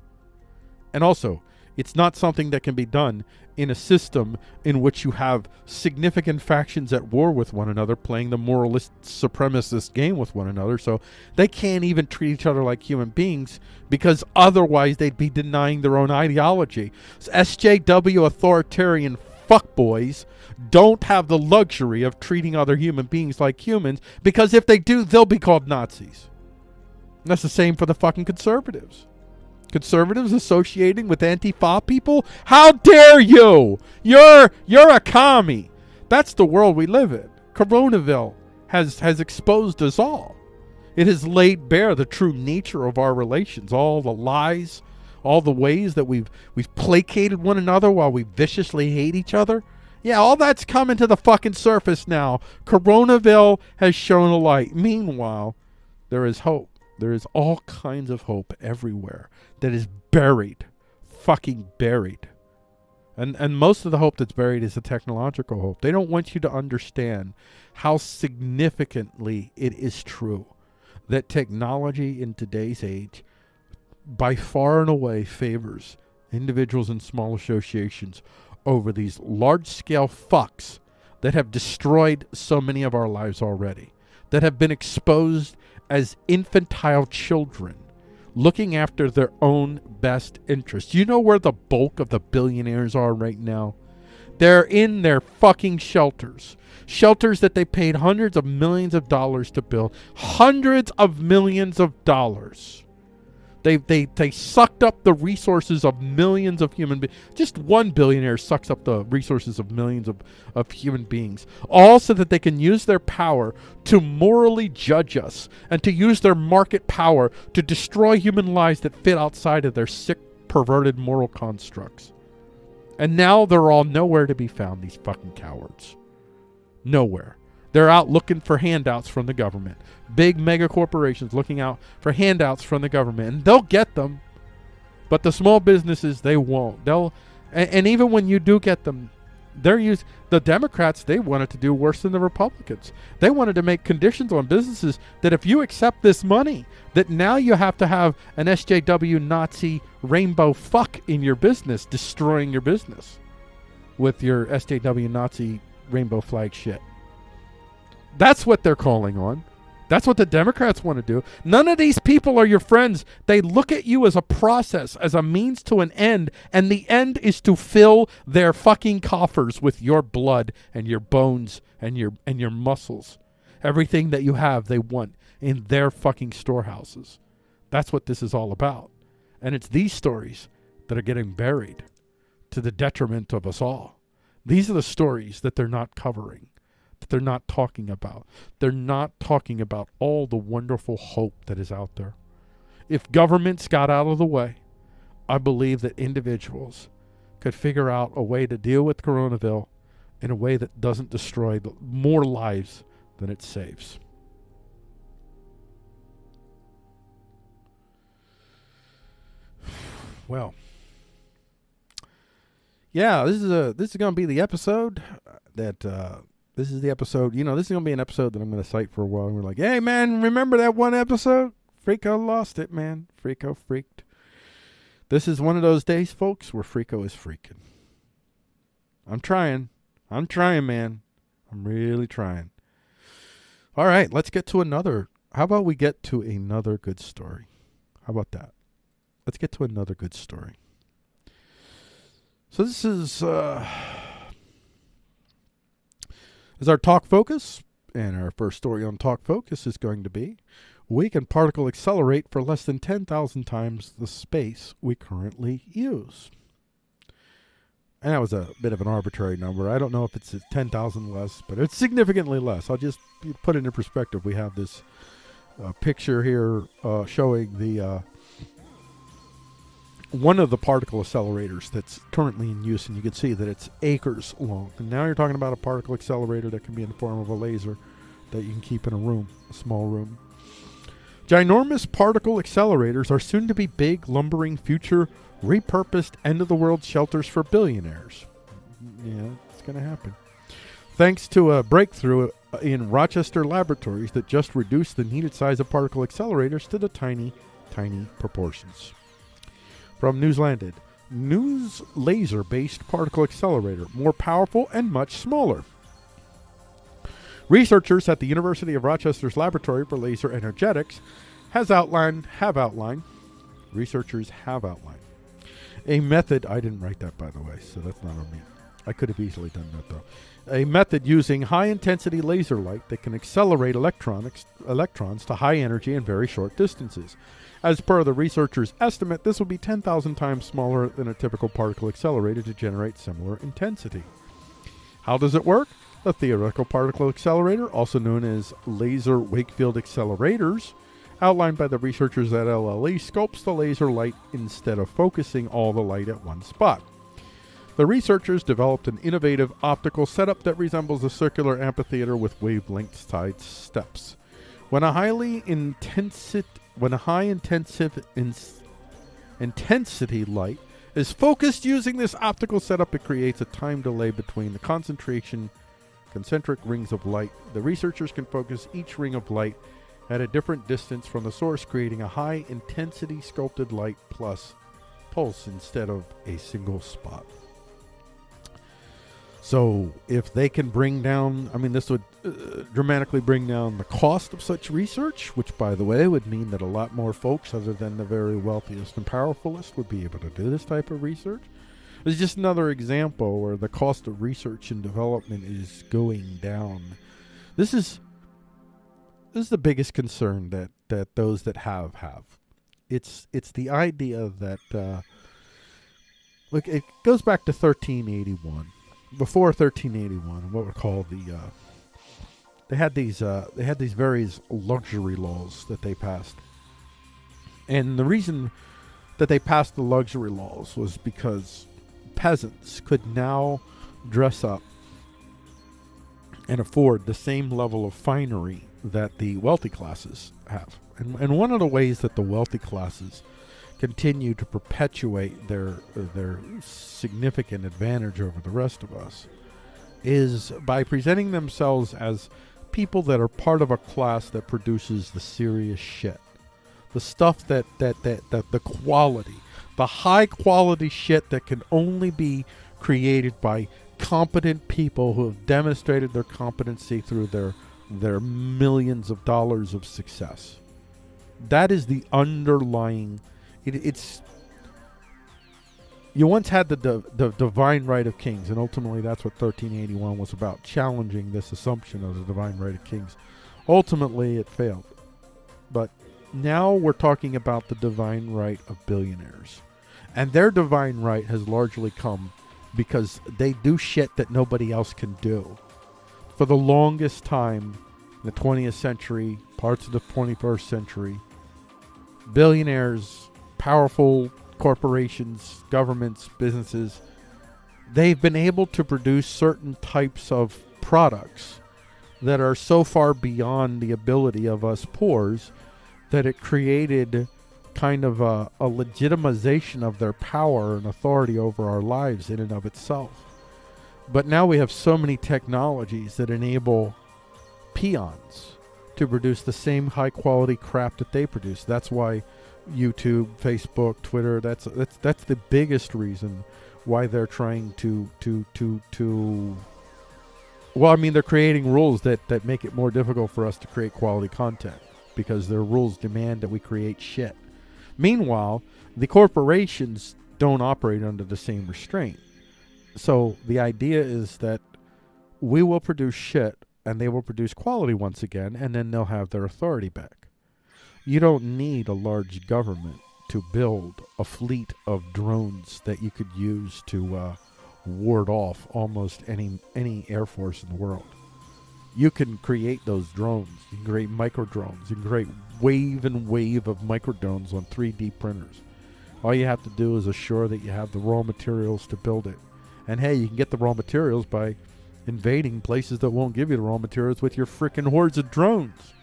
S1: And also, it's not something that can be done in a system in which you have significant factions at war with one another, playing the moralist supremacist game with one another, so they can't even treat each other like human beings, because otherwise they'd be denying their own ideology. So SJW authoritarian fuckboys don't have the luxury of treating other human beings like humans, because if they do, they'll be called Nazis. And that's the same for the fucking conservatives. Conservatives associating with Antifa people? How dare you? You're a commie. That's the world we live in. Coronaville has exposed us all. It has laid bare the true nature of our relations, all the lies, all the ways that we've placated one another while we viciously hate each other. Yeah, all that's coming to the fucking surface now. Coronaville has shown a light. Meanwhile, there is hope. There is all kinds of hope everywhere that is buried, fucking buried. And most of the hope that's buried is the technological hope. They don't want you to understand how significantly it is true that technology in today's age by far and away favors individuals and small associations over these large-scale fucks that have destroyed so many of our lives already, that have been exposed as infantile children, looking after their own best interests. You know where the bulk of the billionaires are right now? They're in their fucking shelters. Shelters that they paid hundreds of millions of dollars to build. Hundreds of millions of dollars. They sucked up the resources of millions of human beings. Just one billionaire sucks up the resources of millions of human beings. All so that they can use their power to morally judge us and to use their market power to destroy human lives that fit outside of their sick, perverted moral constructs. And now they're all nowhere to be found, these fucking cowards. Nowhere. They're out looking for handouts from the government. Big mega corporations looking out for handouts from the government. And they'll get them. But the small businesses, they won't. And even when you do get them, the Democrats, they wanted to do worse than the Republicans. They wanted to make conditions on businesses that if you accept this money, that now you have to have an SJW Nazi rainbow fuck in your business, destroying your business with your SJW Nazi rainbow flag shit. That's what they're calling on. That's what the Democrats want to do. None of these people are your friends. They look at you as a process, as a means to an end, and the end is to fill their fucking coffers with your blood and your bones and your muscles. Everything that you have, they want in their fucking storehouses. That's what this is all about. And it's these stories that are getting buried to the detriment of us all. These are the stories that they're not covering. They're not talking about. They're not talking about all the wonderful hope that is out there. If governments got out of the way, I believe that individuals could figure out a way to deal with Coronaville in a way that doesn't destroy more lives than it saves. Well, yeah, this is going to be the episode that. This is the episode, this is going to be an episode that I'm going to cite for a while. And we're like, hey, man, remember that one episode? Freeqo lost it, man. Freeqo freaked. This is one of those days, folks, where Freeqo is freaking. I'm trying, man. I'm really trying. All right, let's get to another. How about we get to another good story? How about that? Let's get to another good story. So this is our talk focus, and our first story on talk focus is going to be, we can particle accelerate for less than 10,000 times the space we currently use. And that was a bit of an arbitrary number. I don't know if it's 10,000 less, but it's significantly less. I'll just put it in perspective. We have this picture here showing the one of the particle accelerators that's currently in use, and you can see that it's acres long. And now you're talking about a particle accelerator that can be in the form of a laser that you can keep in a room, a small room. Ginormous particle accelerators are soon to be big, lumbering, future, repurposed, end-of-the-world shelters for billionaires. Yeah, it's going to happen. Thanks to a breakthrough in Rochester laboratories that just reduced the needed size of particle accelerators to the tiny, tiny proportions. From Newslanded, News laser-based particle accelerator, more powerful and much smaller. Researchers at the University of Rochester's Laboratory for Laser Energetics have outlined a method. I didn't write that, by the way, so that's not on me. I could have easily done that, though. A method using high-intensity laser light that can accelerate electrons to high energy in very short distances. As per the researchers' estimate, this will be 10,000 times smaller than a typical particle accelerator to generate similar intensity. How does it work? The theoretical particle accelerator, also known as laser Wakefield accelerators, outlined by the researchers at LLE, sculpts the laser light instead of focusing all the light at one spot. The researchers developed an innovative optical setup that resembles a circular amphitheater with wavelength-side steps. When a high intensity light is focused using this optical setup, it creates a time delay between the concentric rings of light. The researchers can focus each ring of light at a different distance from the source, creating a high-intensity sculpted light plus pulse instead of a single spot. So if they can bring down, this would dramatically bring down the cost of such research, which, by the way, would mean that a lot more folks other than the very wealthiest and powerfulest would be able to do this type of research. It's just another example where the cost of research and development is going down. This is the biggest concern that those that have. It's the idea that look, it goes back to 1381. Before 1381, what were called they had these various luxury laws that they passed, and the reason that they passed the luxury laws was because peasants could now dress up and afford the same level of finery that the wealthy classes have. And one of the ways that the wealthy classes continue to perpetuate their significant advantage over the rest of us is by presenting themselves as people that are part of a class that produces the serious shit. The stuff that the quality, the high quality shit that can only be created by competent people who have demonstrated their competency through their millions of dollars of success. That is the underlying. It's you once had the divine right of kings, and ultimately that's what 1381 was about, challenging this assumption of the divine right of kings. Ultimately, it failed. But now we're talking about the divine right of billionaires. And their divine right has largely come because they do shit that nobody else can do. For the longest time, in the 20th century, parts of the 21st century, billionaires, powerful corporations, governments, businesses, they've been able to produce certain types of products that are so far beyond the ability of us poors that it created kind of a legitimization of their power and authority over our lives in and of itself. But now we have so many technologies that enable peons to produce the same high quality crap that they produce. That's why YouTube, Facebook, Twitter, that's the biggest reason why they're trying to they're creating rules that make it more difficult for us to create quality content, because their rules demand that we create shit. Meanwhile, the corporations don't operate under the same restraint. So the idea is that we will produce shit and they will produce quality once again, and then they'll have their authority back. You don't need a large government to build a fleet of drones that you could use to ward off almost any air force in the world. You can create those drones. You can create micro drones. You can create wave and wave of micro drones on 3D printers. All you have to do is assure that you have the raw materials to build it. And hey, you can get the raw materials by invading places that won't give you the raw materials with your frickin' hordes of drones.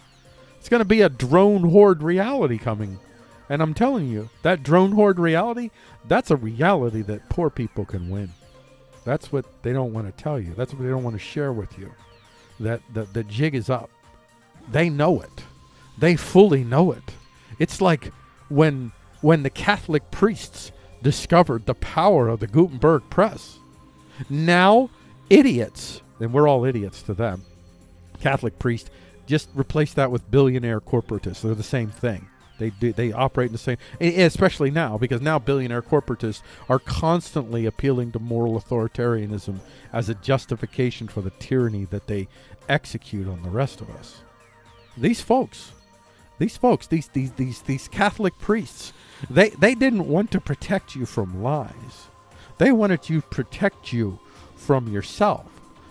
S1: It's going to be a drone horde reality coming. And I'm telling you, that drone horde reality, that's a reality that poor people can win. That's what they don't want to tell you. That's what they don't want to share with you. that the jig is up. They know it. They fully know it. It's like when the Catholic priests discovered the power of the Gutenberg press. Now, idiots, and we're all idiots to them, Catholic priest, just replace that with billionaire corporatists. They're the same thing. They operate in the same, especially now, because now billionaire corporatists are constantly appealing to moral authoritarianism as a justification for the tyranny that they execute on the rest of us. These Catholic priests, they didn't want to protect you from lies. They wanted to protect you from yourself,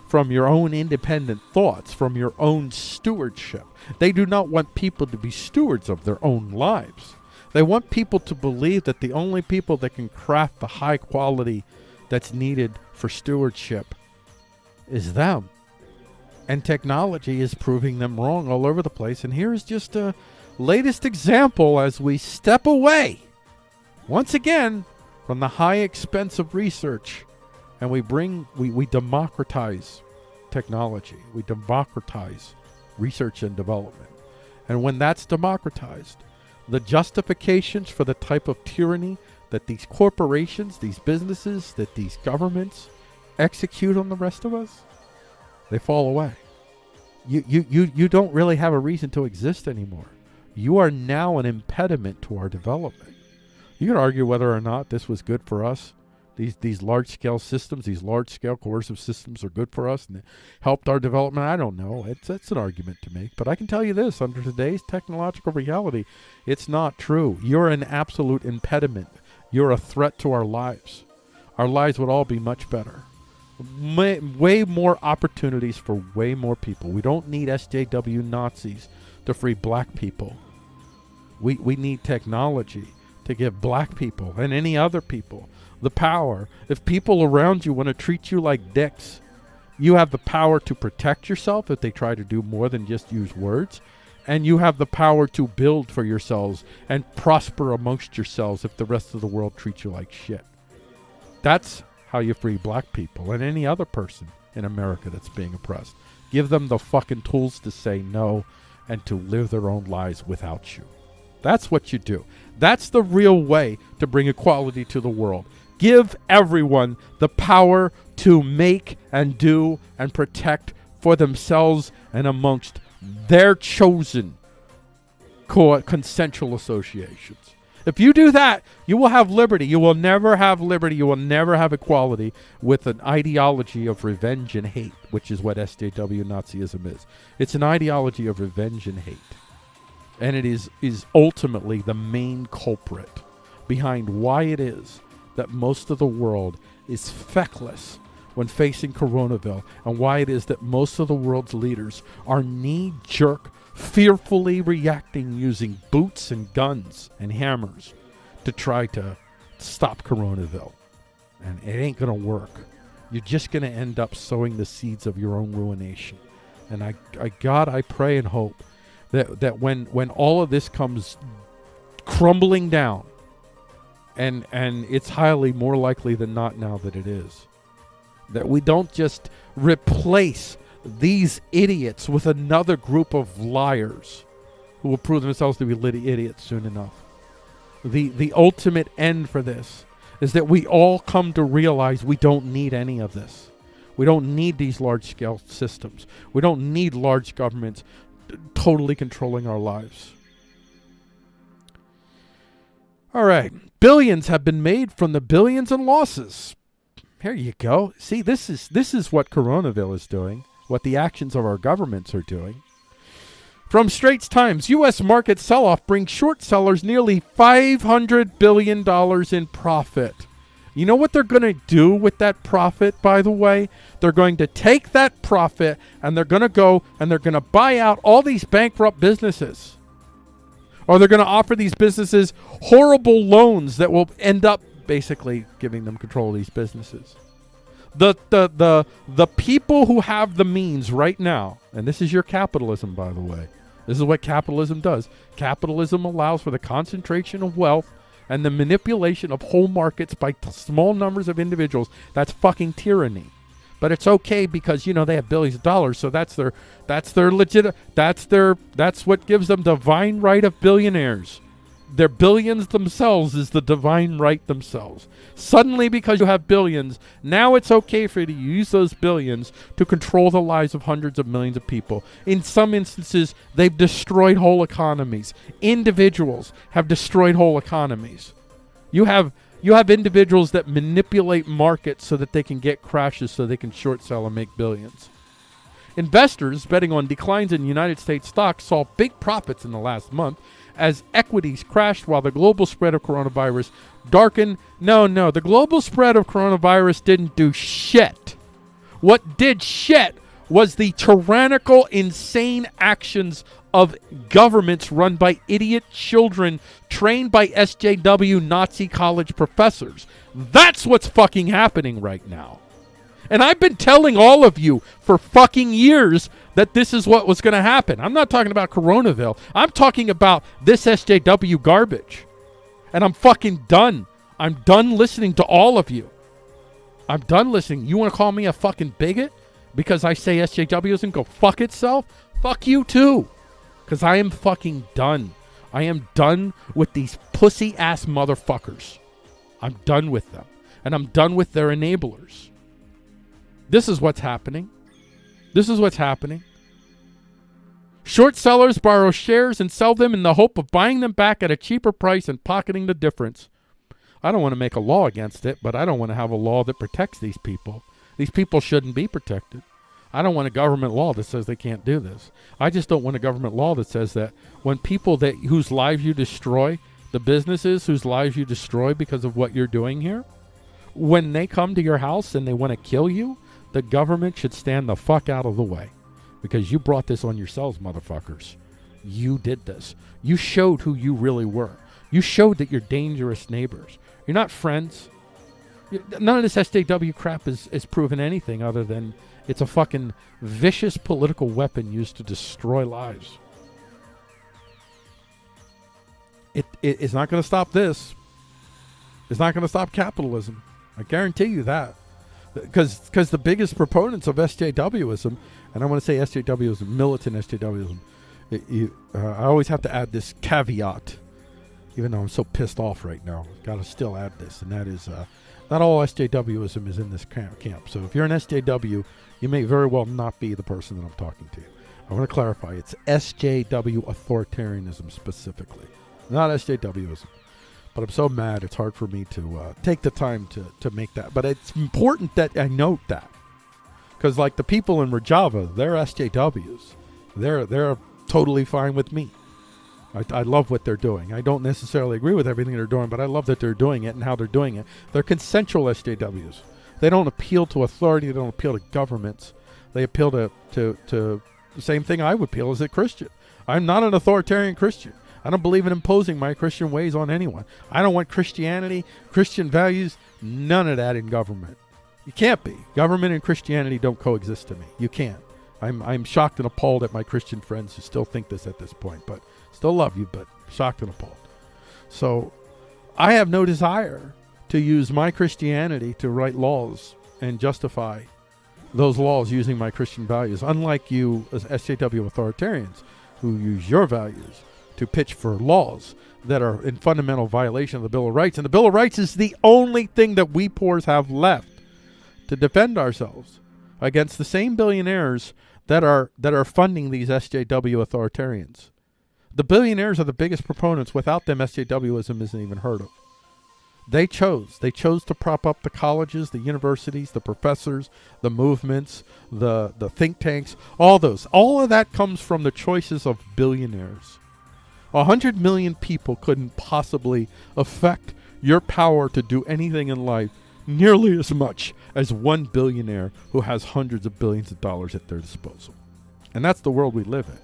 S1: from your own independent thoughts, from your own stewardship. They do not want people to be stewards of their own lives. They want people to believe that the only people that can craft the high quality that's needed for stewardship is them. And technology is proving them wrong all over the place. And here's just a latest example as we step away, once again, from the high expense of research, and we democratize technology. We democratize research and development. And when that's democratized, the justifications for the type of tyranny that these corporations, these businesses, that these governments execute on the rest of us, they fall away. You don't really have a reason to exist anymore. You are now an impediment to our development. You can argue whether or not this was good for us. These large-scale systems, these large-scale coercive systems are good for us and it helped our development. I don't know. It's an argument to make. But I can tell you this, under today's technological reality, it's not true. You're an absolute impediment. You're a threat to our lives. Our lives would all be much better. Way more opportunities for way more people. We don't need SJW Nazis to free black people. We need technology to give black people and any other people the power. If people around you want to treat you like dicks, you have the power to protect yourself if they try to do more than just use words. And you have the power to build for yourselves and prosper amongst yourselves if the rest of the world treats you like shit. That's how you free black people and any other person in America that's being oppressed. Give them the fucking tools to say no and to live their own lives without you. That's what you do. That's the real way to bring equality to the world. Give everyone the power to make and do and protect for themselves and amongst their chosen consensual associations. If you do that, you will have liberty. You will never have liberty. You will never have equality with an ideology of revenge and hate, which is what SJW Nazism is. It's an ideology of revenge and hate. And it is ultimately the main culprit behind why it is that most of the world is feckless when facing Coronaville, and why it is that most of the world's leaders are knee-jerk, fearfully reacting using boots and guns and hammers to try to stop Coronaville. And it ain't going to work. You're just going to end up sowing the seeds of your own ruination. And I pray and hope that when all of this comes crumbling down, and it's highly more likely than not now that it is, that we don't just replace these idiots with another group of liars who will prove themselves to be idiots soon enough. The ultimate end for this is that we all come to realize we don't need any of this. We don't need these large-scale systems. We don't need large governments totally controlling our lives. All right. Billions have been made from the billions in losses. Here you go. See, this is what Coronaville is doing, what the actions of our governments are doing. From Straits Times, U.S. market sell-off brings short sellers nearly $500 billion in profit. You know what they're going to do with that profit, by the way? They're going to take that profit and they're going to go and they're going to buy out all these bankrupt businesses. Or they're going to offer these businesses horrible loans that will end up basically giving them control of these businesses. The people who have the means right now, and this is your capitalism, by the way. This is what capitalism does. Capitalism allows for the concentration of wealth and the manipulation of whole markets by small numbers of individuals. That's fucking tyranny. But it's okay because, you know, they have billions of dollars, so that's their legit, that's what gives them divine right of billionaires. Their billions themselves is the divine right themselves. Suddenly, because you have billions, now it's okay for you to use those billions to control the lives of hundreds of millions of people. In some instances, they've destroyed whole economies. Individuals have destroyed whole economies. You have individuals that manipulate markets so that they can get crashes so they can short sell and make billions. Investors betting on declines in United States stocks saw big profits in the last month as equities crashed while the global spread of coronavirus darkened. No, the global spread of coronavirus didn't do shit. What did shit was the tyrannical, insane actions of governments run by idiot children trained by SJW Nazi college professors. That's what's fucking happening right now. And I've been telling all of you for fucking years that this is what was going to happen. I'm not talking about Coronaville. I'm talking about this SJW garbage. And I'm fucking done. I'm done listening to all of you. I'm done listening. You want to call me a fucking bigot because I say SJW isn't go fuck itself? Fuck you too. Because I am fucking done. I am done with these pussy-ass motherfuckers. I'm done with them. And I'm done with their enablers. This is what's happening. This is what's happening. Short sellers borrow shares and sell them in the hope of buying them back at a cheaper price and pocketing the difference. I don't want to make a law against it, but I don't want to have a law that protects these people. These people shouldn't be protected. I don't want a government law that says they can't do this. I just don't want a government law that says that when people whose lives you destroy, the businesses whose lives you destroy because of what you're doing here, when they come to your house and they want to kill you, the government should stand the fuck out of the way. Because you brought this on yourselves, motherfuckers. You did this. You showed who you really were. You showed that you're dangerous neighbors. You're not friends. None of this SJW crap is proven anything other than it's a fucking vicious political weapon used to destroy lives. It's not going to stop this. It's not going to stop capitalism. I guarantee you that. Because the biggest proponents of SJWism, and I want to say SJWism, militant SJWism, I always have to add this caveat, even though I'm so pissed off right now. Got to still add this, and that is not all SJWism is in this camp. So if you're an SJW, you may very well not be the person that I'm talking to. I want to clarify, it's SJW authoritarianism specifically, not SJWism. But I'm so mad, it's hard for me to take the time to make that. But it's important that I note that. Because like the people in Rojava, they're SJWs. They're totally fine with me. I love what they're doing. I don't necessarily agree with everything they're doing, but I love that they're doing it and how they're doing it. They're consensual SJWs. They don't appeal to authority. They don't appeal to governments. They appeal to the same thing I would appeal as a Christian. I'm not an authoritarian Christian. I don't believe in imposing my Christian ways on anyone. I don't want Christianity, Christian values, none of that in government. You can't be. Government and Christianity don't coexist to me. You can't. I'm shocked and appalled at my Christian friends who still think this at this point, but still love you, but shocked and appalled. So I have no desire to use my Christianity to write laws and justify those laws using my Christian values, unlike you as SJW authoritarians who use your values to pitch for laws that are in fundamental violation of the Bill of Rights. And the Bill of Rights is the only thing that we poors have left to defend ourselves against the same billionaires that are funding these SJW authoritarians. The billionaires are the biggest proponents. Without them, SJWism isn't even heard of. They chose to prop up the colleges, the universities, the professors, the movements, the think tanks, all those. All of that comes from the choices of billionaires. 100 million people couldn't possibly affect your power to do anything in life nearly as much as one billionaire who has hundreds of billions of dollars at their disposal. And that's the world we live in.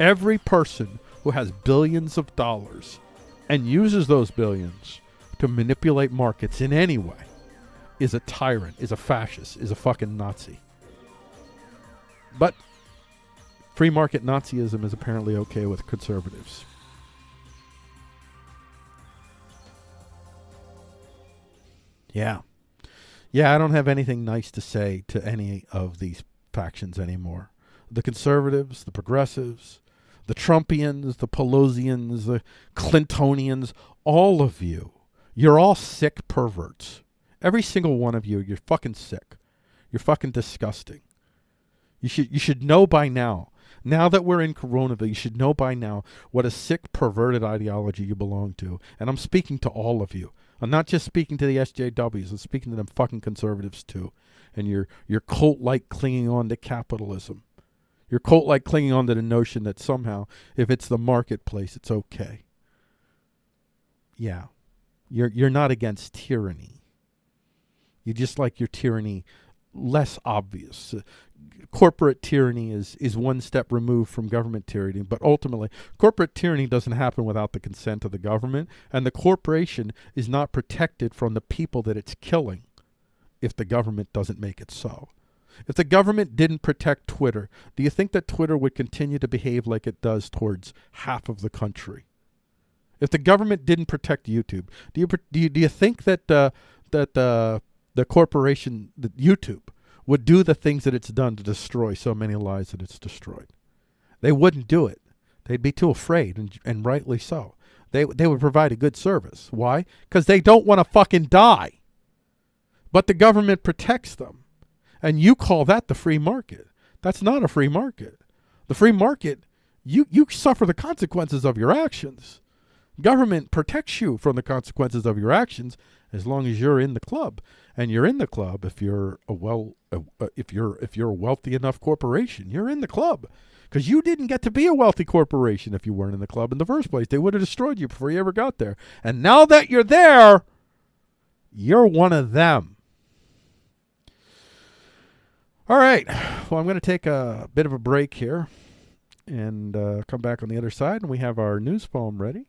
S1: Every person who has billions of dollars and uses those billions to manipulate markets in any way is a tyrant, is a fascist, is a fucking Nazi. But free market Nazism is apparently okay with conservatives. Yeah. Yeah, I don't have anything nice to say to any of these factions anymore. The conservatives, the progressives, the Trumpians, the Pelosians, the Clintonians, all of you, you're all sick perverts. Every single one of you, you're fucking sick. You're fucking disgusting. You should know by now. Now that we're in Coronaville, you should know by now what a sick, perverted ideology you belong to. And I'm speaking to all of you. I'm not just speaking to the SJWs. I'm speaking to them fucking conservatives too. And your cult-like clinging on to capitalism. Your cult-like clinging on to the notion that somehow, if it's the marketplace, it's okay. Yeah. You're not against tyranny. You just like your tyranny less obvious. Corporate tyranny is one step removed from government tyranny, but ultimately, corporate tyranny doesn't happen without the consent of the government, and the corporation is not protected from the people that it's killing if the government doesn't make it so. If the government didn't protect Twitter, do you think that Twitter would continue to behave like it does towards half of the country? If the government didn't protect YouTube, do you think that the corporation, that YouTube, would do the things that it's done to destroy so many lives that it's destroyed? They wouldn't do it. They'd be too afraid, and rightly so. They would provide a good service. Why? Because they don't want to fucking die. But the government protects them. And you call that the free market. That's not a free market. The free market, you suffer the consequences of your actions. Government protects you from the consequences of your actions as long as you're in the club. And you're in the club if you're if you're a wealthy enough corporation. You're in the club because you didn't get to be a wealthy corporation if you weren't in the club in the first place. They would have destroyed you before you ever got there. And now that you're there, you're one of them. All right. Well, I'm going to take a bit of a break here and come back on the other side, and we have our news poem ready.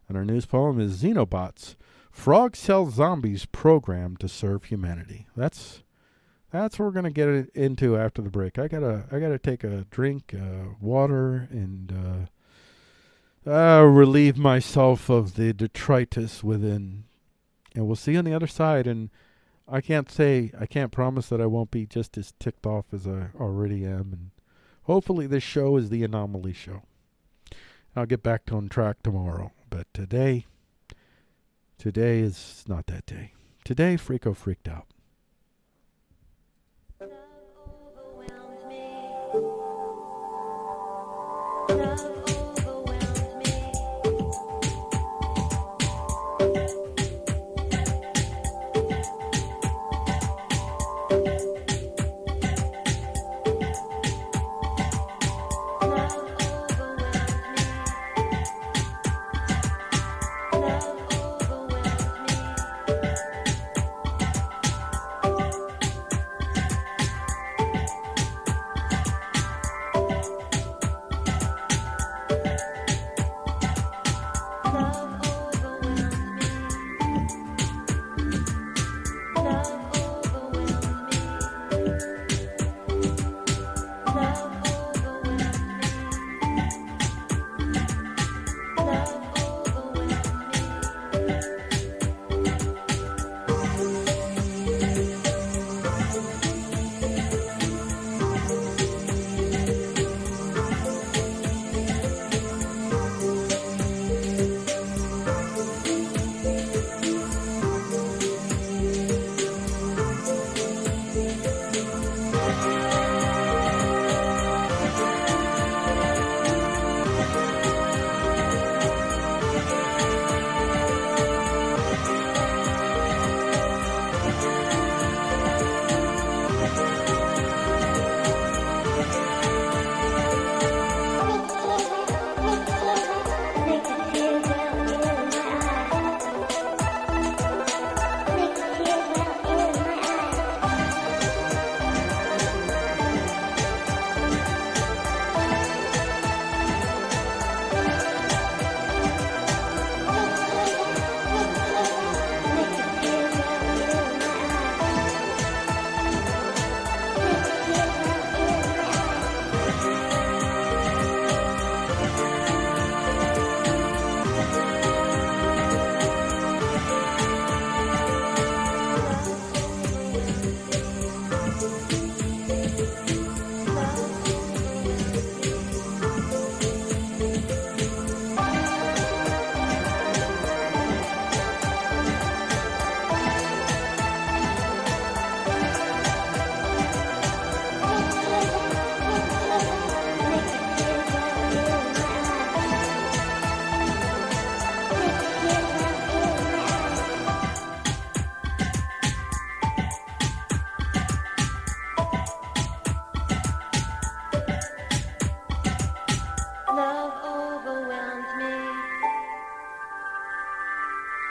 S1: And our news poem is Xenobots. Frog Cell Zombies programmed to serve humanity. That's what we're gonna get into after the break. I gotta take a drink, water, and relieve myself of the detritus within. And we'll see you on the other side. And I can't promise that I won't be just as ticked off as I already am. And hopefully this show is the anomaly show. I'll get back on track tomorrow. But today is not that day. Today, Freeqo freaked out.
S4: Love overwhelmed me. Love overwhelmed me. Love overwhelmed me.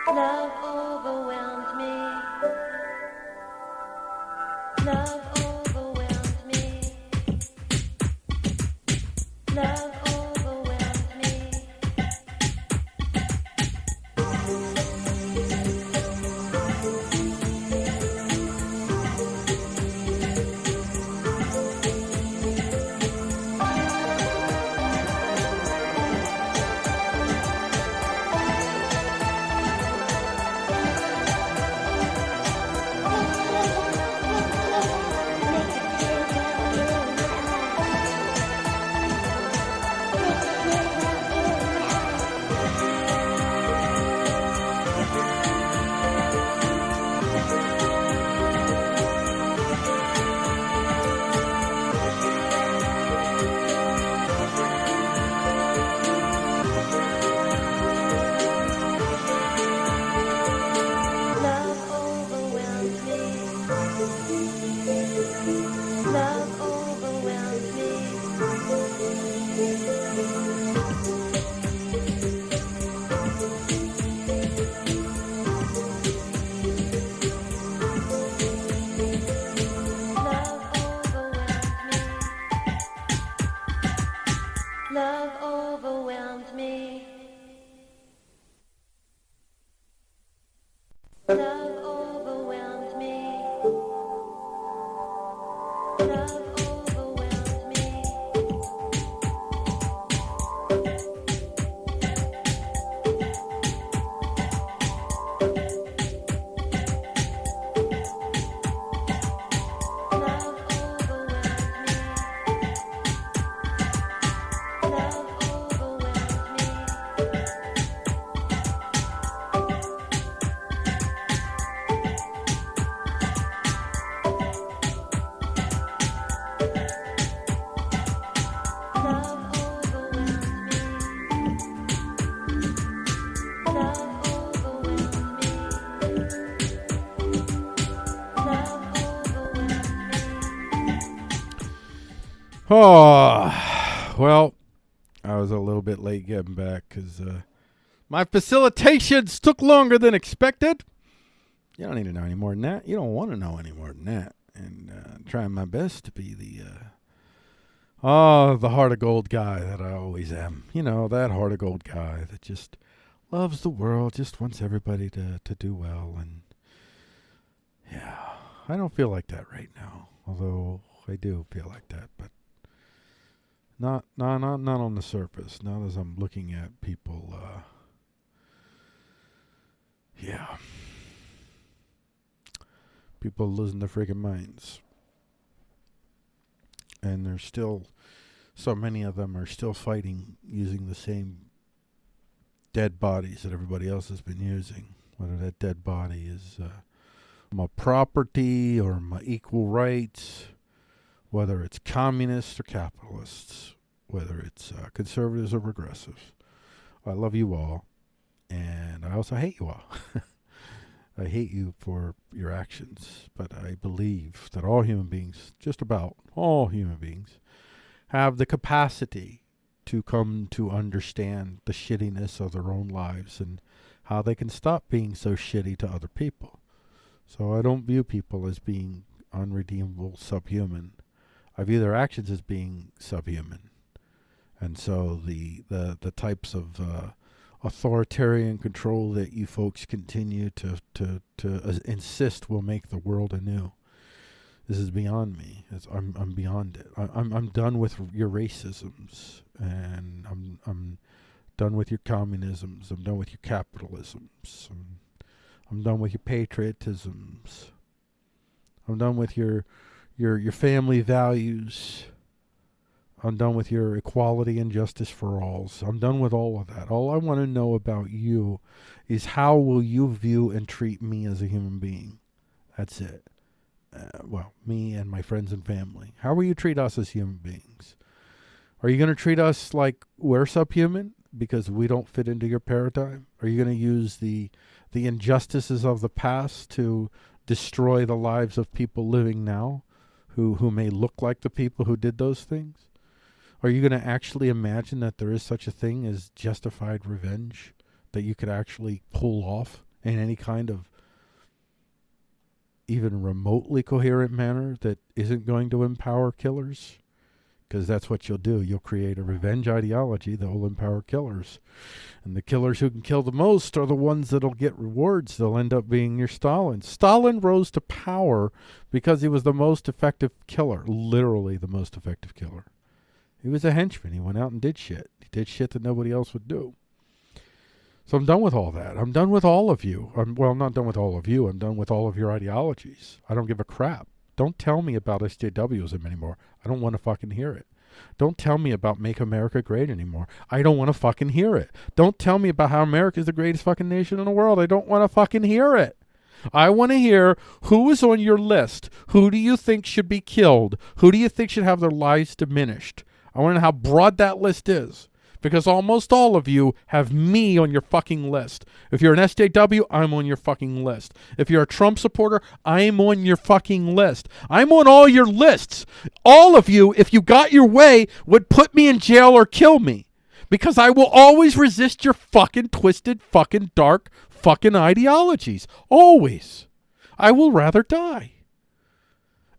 S4: Love overwhelmed me. Love overwhelmed me. Love overwhelmed me. Love overwhelmed me. Love overwhelmed me. Love overwhelmed me. Love overwhelmed me. Love overwhelmed me. Love overwhelmed me. Love overwhelmed me. Love overwhelmed me. Love overwhelmed me. Love overwhelmed me.
S1: Oh, well, I was a little bit late getting back because my facilitations took longer than expected. You don't need to know any more than that. You don't want to know any more than that. And trying my best to be the heart of gold guy that I always am. You know, that heart of gold guy that just loves the world, just wants everybody to do well. And yeah, I don't feel like that right now. Although I do feel like that, but not on the surface. Not as I'm looking at people. Yeah, people losing their freaking minds, and there's still so many of them are still fighting using the same dead bodies that everybody else has been using. Whether that dead body is my property or my equal rights, whether it's communists or capitalists, whether it's conservatives or progressives. I love you all, and I also hate you all. I hate you for your actions, but I believe that all human beings, just about all human beings, have the capacity to come to understand the shittiness of their own lives and how they can stop being so shitty to other people. So I don't view people as being unredeemable, subhuman. I view their actions as being subhuman. And so the types of authoritarian control that you folks continue to insist will make the world anew. This is beyond me. I'm beyond it. I'm done with your racisms, and I'm done with your communisms. I'm done with your capitalisms. I'm done with your patriotisms. I'm done with your family values. I'm done with your equality and justice for all. I'm done with all of that. All I want to know about you is how will you view and treat me as a human being? That's it. Well, me and my friends and family. How will you treat us as human beings? Are you going to treat us like we're subhuman because we don't fit into your paradigm? Are you going to use the injustices of the past to destroy the lives of people living now who may look like the people who did those things? Are you going to actually imagine that there is such a thing as justified revenge that you could actually pull off in any kind of even remotely coherent manner that isn't going to empower killers? Because that's what you'll do. You'll create a revenge ideology that will empower killers. And the killers who can kill the most are the ones that'll get rewards. They'll end up being your Stalin. Stalin rose to power because he was the most effective killer. Literally the most effective killer. He was a henchman. He went out and did shit. He did shit that nobody else would do. So I'm done with all that. I'm done with all of you. I'm not done with all of you. I'm done with all of your ideologies. I don't give a crap. Don't tell me about SJWism anymore. I don't want to fucking hear it. Don't tell me about Make America Great anymore. I don't want to fucking hear it. Don't tell me about how America is the greatest fucking nation in the world. I don't want to fucking hear it. I want to hear who is on your list. Who do you think should be killed? Who do you think should have their lives diminished? I want to know how broad that list is. Because almost all of you have me on your fucking list. If you're an SJW, I'm on your fucking list. If you're a Trump supporter, I'm on your fucking list. I'm on all your lists. All of you, if you got your way, would put me in jail or kill me. Because I will always resist your fucking twisted, fucking dark, fucking ideologies. Always. I will rather die.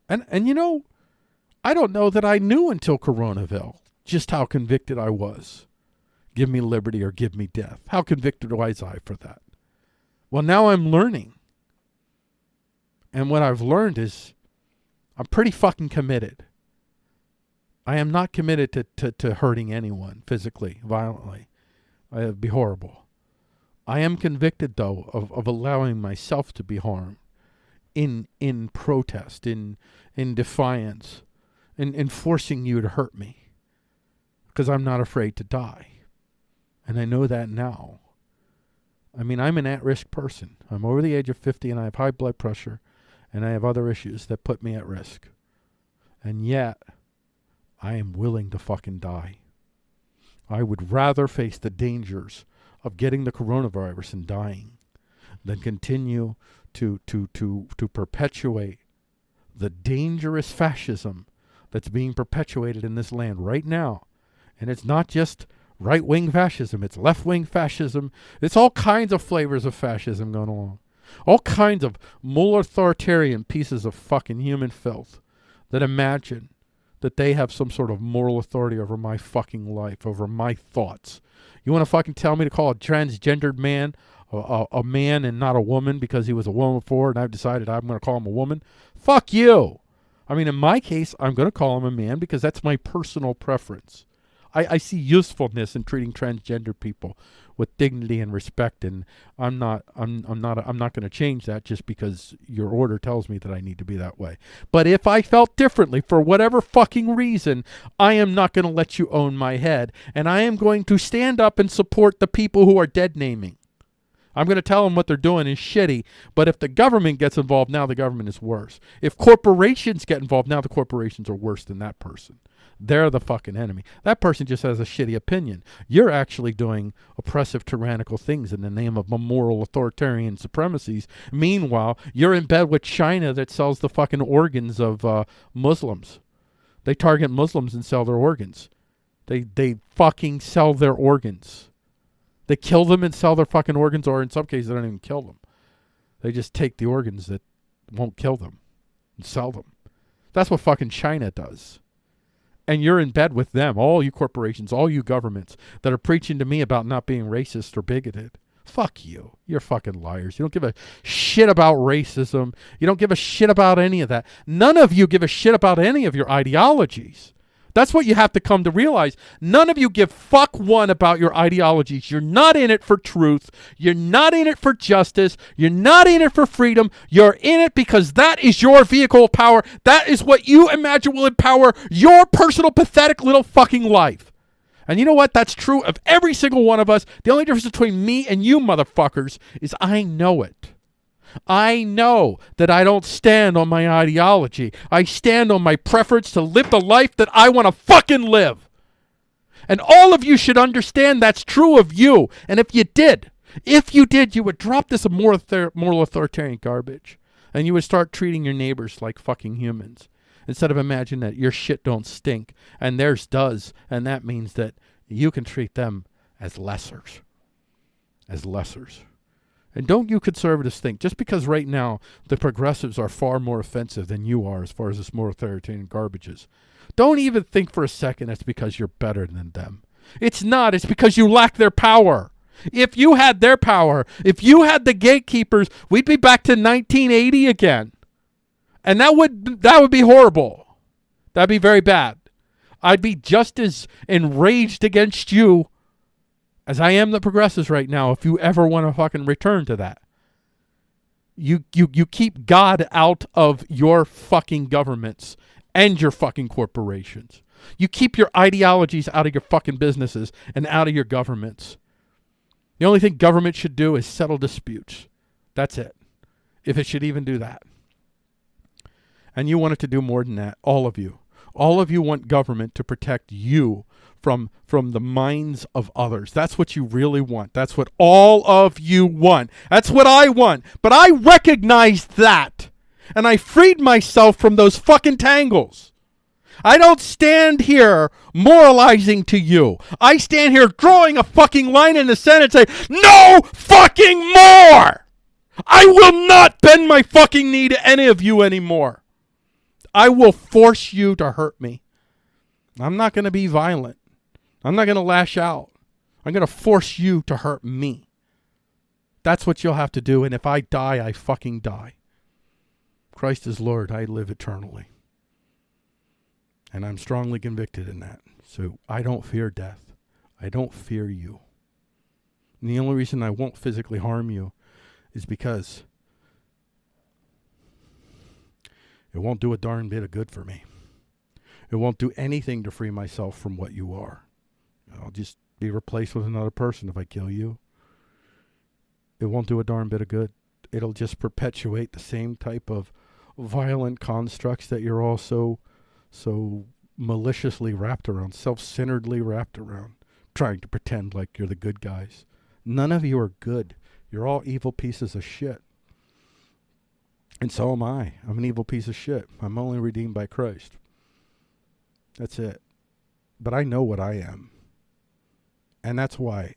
S1: And you know, I don't know that I knew until Coronaville just how convicted I was. Give me liberty or give me death. How convicted was I for that? Well, now I'm learning. And what I've learned is I'm pretty fucking committed. I am not committed to hurting anyone physically, violently. It'd be horrible. I am convicted, though, of allowing myself to be harmed in protest, in defiance, in forcing you to hurt me. Because I'm not afraid to die. And I know that now. I mean, I'm an at-risk person. I'm over the age of 50 and I have high blood pressure and I have other issues that put me at risk. And yet, I am willing to fucking die. I would rather face the dangers of getting the coronavirus and dying than continue to perpetuate the dangerous fascism that's being perpetuated in this land right now. And it's not just right-wing fascism. It's left-wing fascism. It's all kinds of flavors of fascism going along. All kinds of more authoritarian pieces of fucking human filth that imagine that they have some sort of moral authority over my fucking life, over my thoughts. You want to fucking tell me to call a transgendered man a man and not a woman because he was a woman before and I've decided I'm going to call him a woman? Fuck you. I mean, in my case, I'm going to call him a man because that's my personal preference. I see usefulness in treating transgender people with dignity and respect, and I'm not going to change that just because your order tells me that I need to be that way. But if I felt differently for whatever fucking reason, I am not going to let you own my head, and I am going to stand up and support the people who are dead naming. I'm going to tell them what they're doing is shitty, but if the government gets involved, now the government is worse. If corporations get involved, now the corporations are worse than that person. They're the fucking enemy. That person just has a shitty opinion. You're actually doing oppressive, tyrannical things in the name of moral authoritarian supremacies. Meanwhile, you're in bed with China that sells the fucking organs of Muslims. They target Muslims and sell their organs. They fucking sell their organs. They kill them and sell their fucking organs, or in some cases, they don't even kill them. They just take the organs that won't kill them and sell them. That's what fucking China does. And you're in bed with them, all you corporations, all you governments that are preaching to me about not being racist or bigoted. Fuck you. You're fucking liars. You don't give a shit about racism. You don't give a shit about any of that. None of you give a shit about any of your ideologies. That's what you have to come to realize. None of you give fuck one about your ideologies. You're not in it for truth. You're not in it for justice. You're not in it for freedom. You're in it because that is your vehicle of power. That is what you imagine will empower your personal pathetic little fucking life. And you know what? That's true of every single one of us. The only difference between me and you motherfuckers is I know it. I know that I don't stand on my ideology. I stand on my preference to live the life that I want to fucking live. And all of you should understand that's true of you. And if you did, you would drop this moral authoritarian garbage. And you would start treating your neighbors like fucking humans. Instead of imagining that your shit don't stink and theirs does. And that means that you can treat them as lessers. As lessers. And don't you conservatives think, just because right now the progressives are far more offensive than you are as far as this more authoritarian garbage is, don't even think for a second that's because you're better than them. It's not. It's because you lack their power. If you had their power, if you had the gatekeepers, we'd be back to 1980 again. And that would be horrible. That'd be very bad. I'd be just as enraged against you as I am the progressives right now if you ever want to fucking return to that. You keep God out of your fucking governments and your fucking corporations. You keep your ideologies out of your fucking businesses and out of your governments. The only thing government should do is settle disputes. That's it. If it should even do that. And you want it to do more than that, all of you. All of you want government to protect you from the minds of others. That's what you really want. That's what all of you want. That's what I want. But I recognized that. And I freed myself from those fucking tangles. I don't stand here moralizing to you. I stand here drawing a fucking line in the sand and say, no fucking more! I will not bend my fucking knee to any of you anymore. I will force you to hurt me. I'm not going to be violent. I'm not going to lash out. I'm going to force you to hurt me. That's what you'll have to do. And if I die, I fucking die. Christ is Lord. I live eternally. And I'm strongly convicted in that. So I don't fear death. I don't fear you. And the only reason I won't physically harm you is because it won't do a darn bit of good for me. It won't do anything to free myself from what you are. I'll just be replaced with another person if I kill you. It won't do a darn bit of good. It'll just perpetuate the same type of violent constructs that you're all so maliciously wrapped around, self-centeredly wrapped around, trying to pretend like you're the good guys. None of you are good. You're all evil pieces of shit. And so am I. I'm an evil piece of shit. I'm only redeemed by Christ. That's it. But I know what I am. And that's why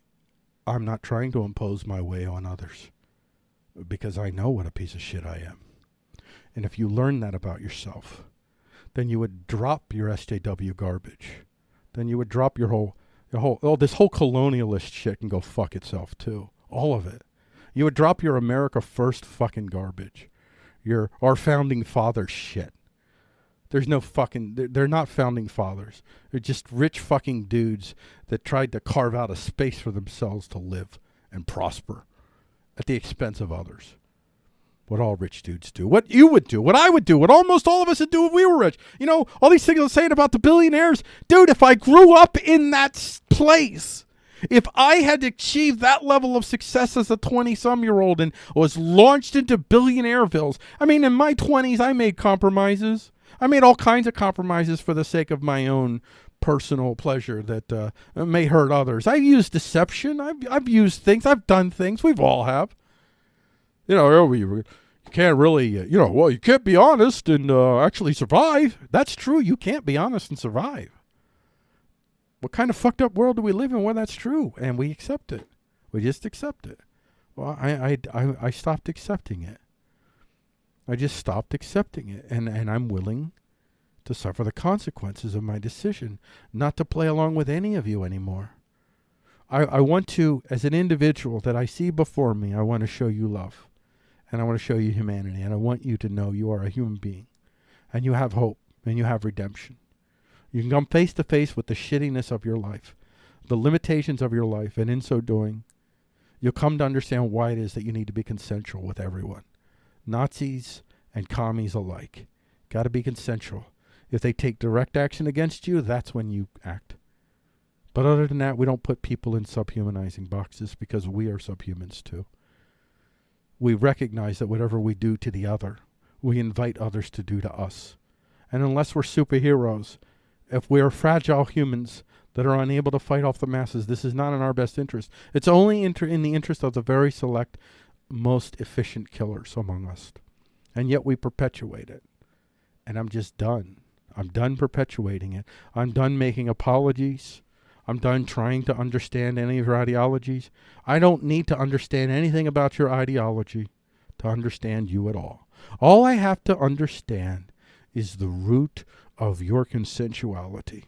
S1: I'm not trying to impose my way on others. Because I know what a piece of shit I am. And if you learn that about yourself, then you would drop your SJW garbage. Then you would drop this whole colonialist shit can go fuck itself too. All of it. You would drop your America First fucking garbage. Our founding fathers shit. There's no fucking, they're not founding fathers. They're just rich fucking dudes that tried to carve out a space for themselves to live and prosper at the expense of others. What all rich dudes do. What you would do. What I would do. What almost all of us would do if we were rich. You know, all these things I'm saying about the billionaires. Dude, if I grew up in that place, if I had achieved that level of success as a 20-some-year-old and was launched into billionairevilles, I mean, in my 20s, I made compromises. I made all kinds of compromises for the sake of my own personal pleasure that may hurt others. I've used deception. I've used things. I've done things. We've all have. You know, you can't really, you can't be honest and actually survive. That's true. You can't be honest and survive. What kind of fucked up world do we live in where that's true? And we accept it. We just accept it. Well, I stopped accepting it. I just stopped accepting it. And I'm willing to suffer the consequences of my decision not to play along with any of you anymore. I want to, as an individual that I see before me, I want to show you love. And I want to show you humanity. And I want you to know you are a human being. And you have hope. And you have redemption. You can come face to face with the shittiness of your life. The limitations of your life. And in so doing, you'll come to understand why it is that you need to be consensual with everyone. Nazis and commies alike. Got to be consensual. If they take direct action against you, that's when you act. But other than that, we don't put people in subhumanizing boxes because we are subhumans too. We recognize that whatever we do to the other, we invite others to do to us. And unless we're superheroes, if we are fragile humans that are unable to fight off the masses, this is not in our best interest. It's only in the interest of the very select, most efficient killers among us. And yet we perpetuate it. And I'm just done. I'm done perpetuating it. I'm done making apologies. I'm done trying to understand any of your ideologies. I don't need to understand anything about your ideology to understand you at all. All I have to understand is the root of your consensuality.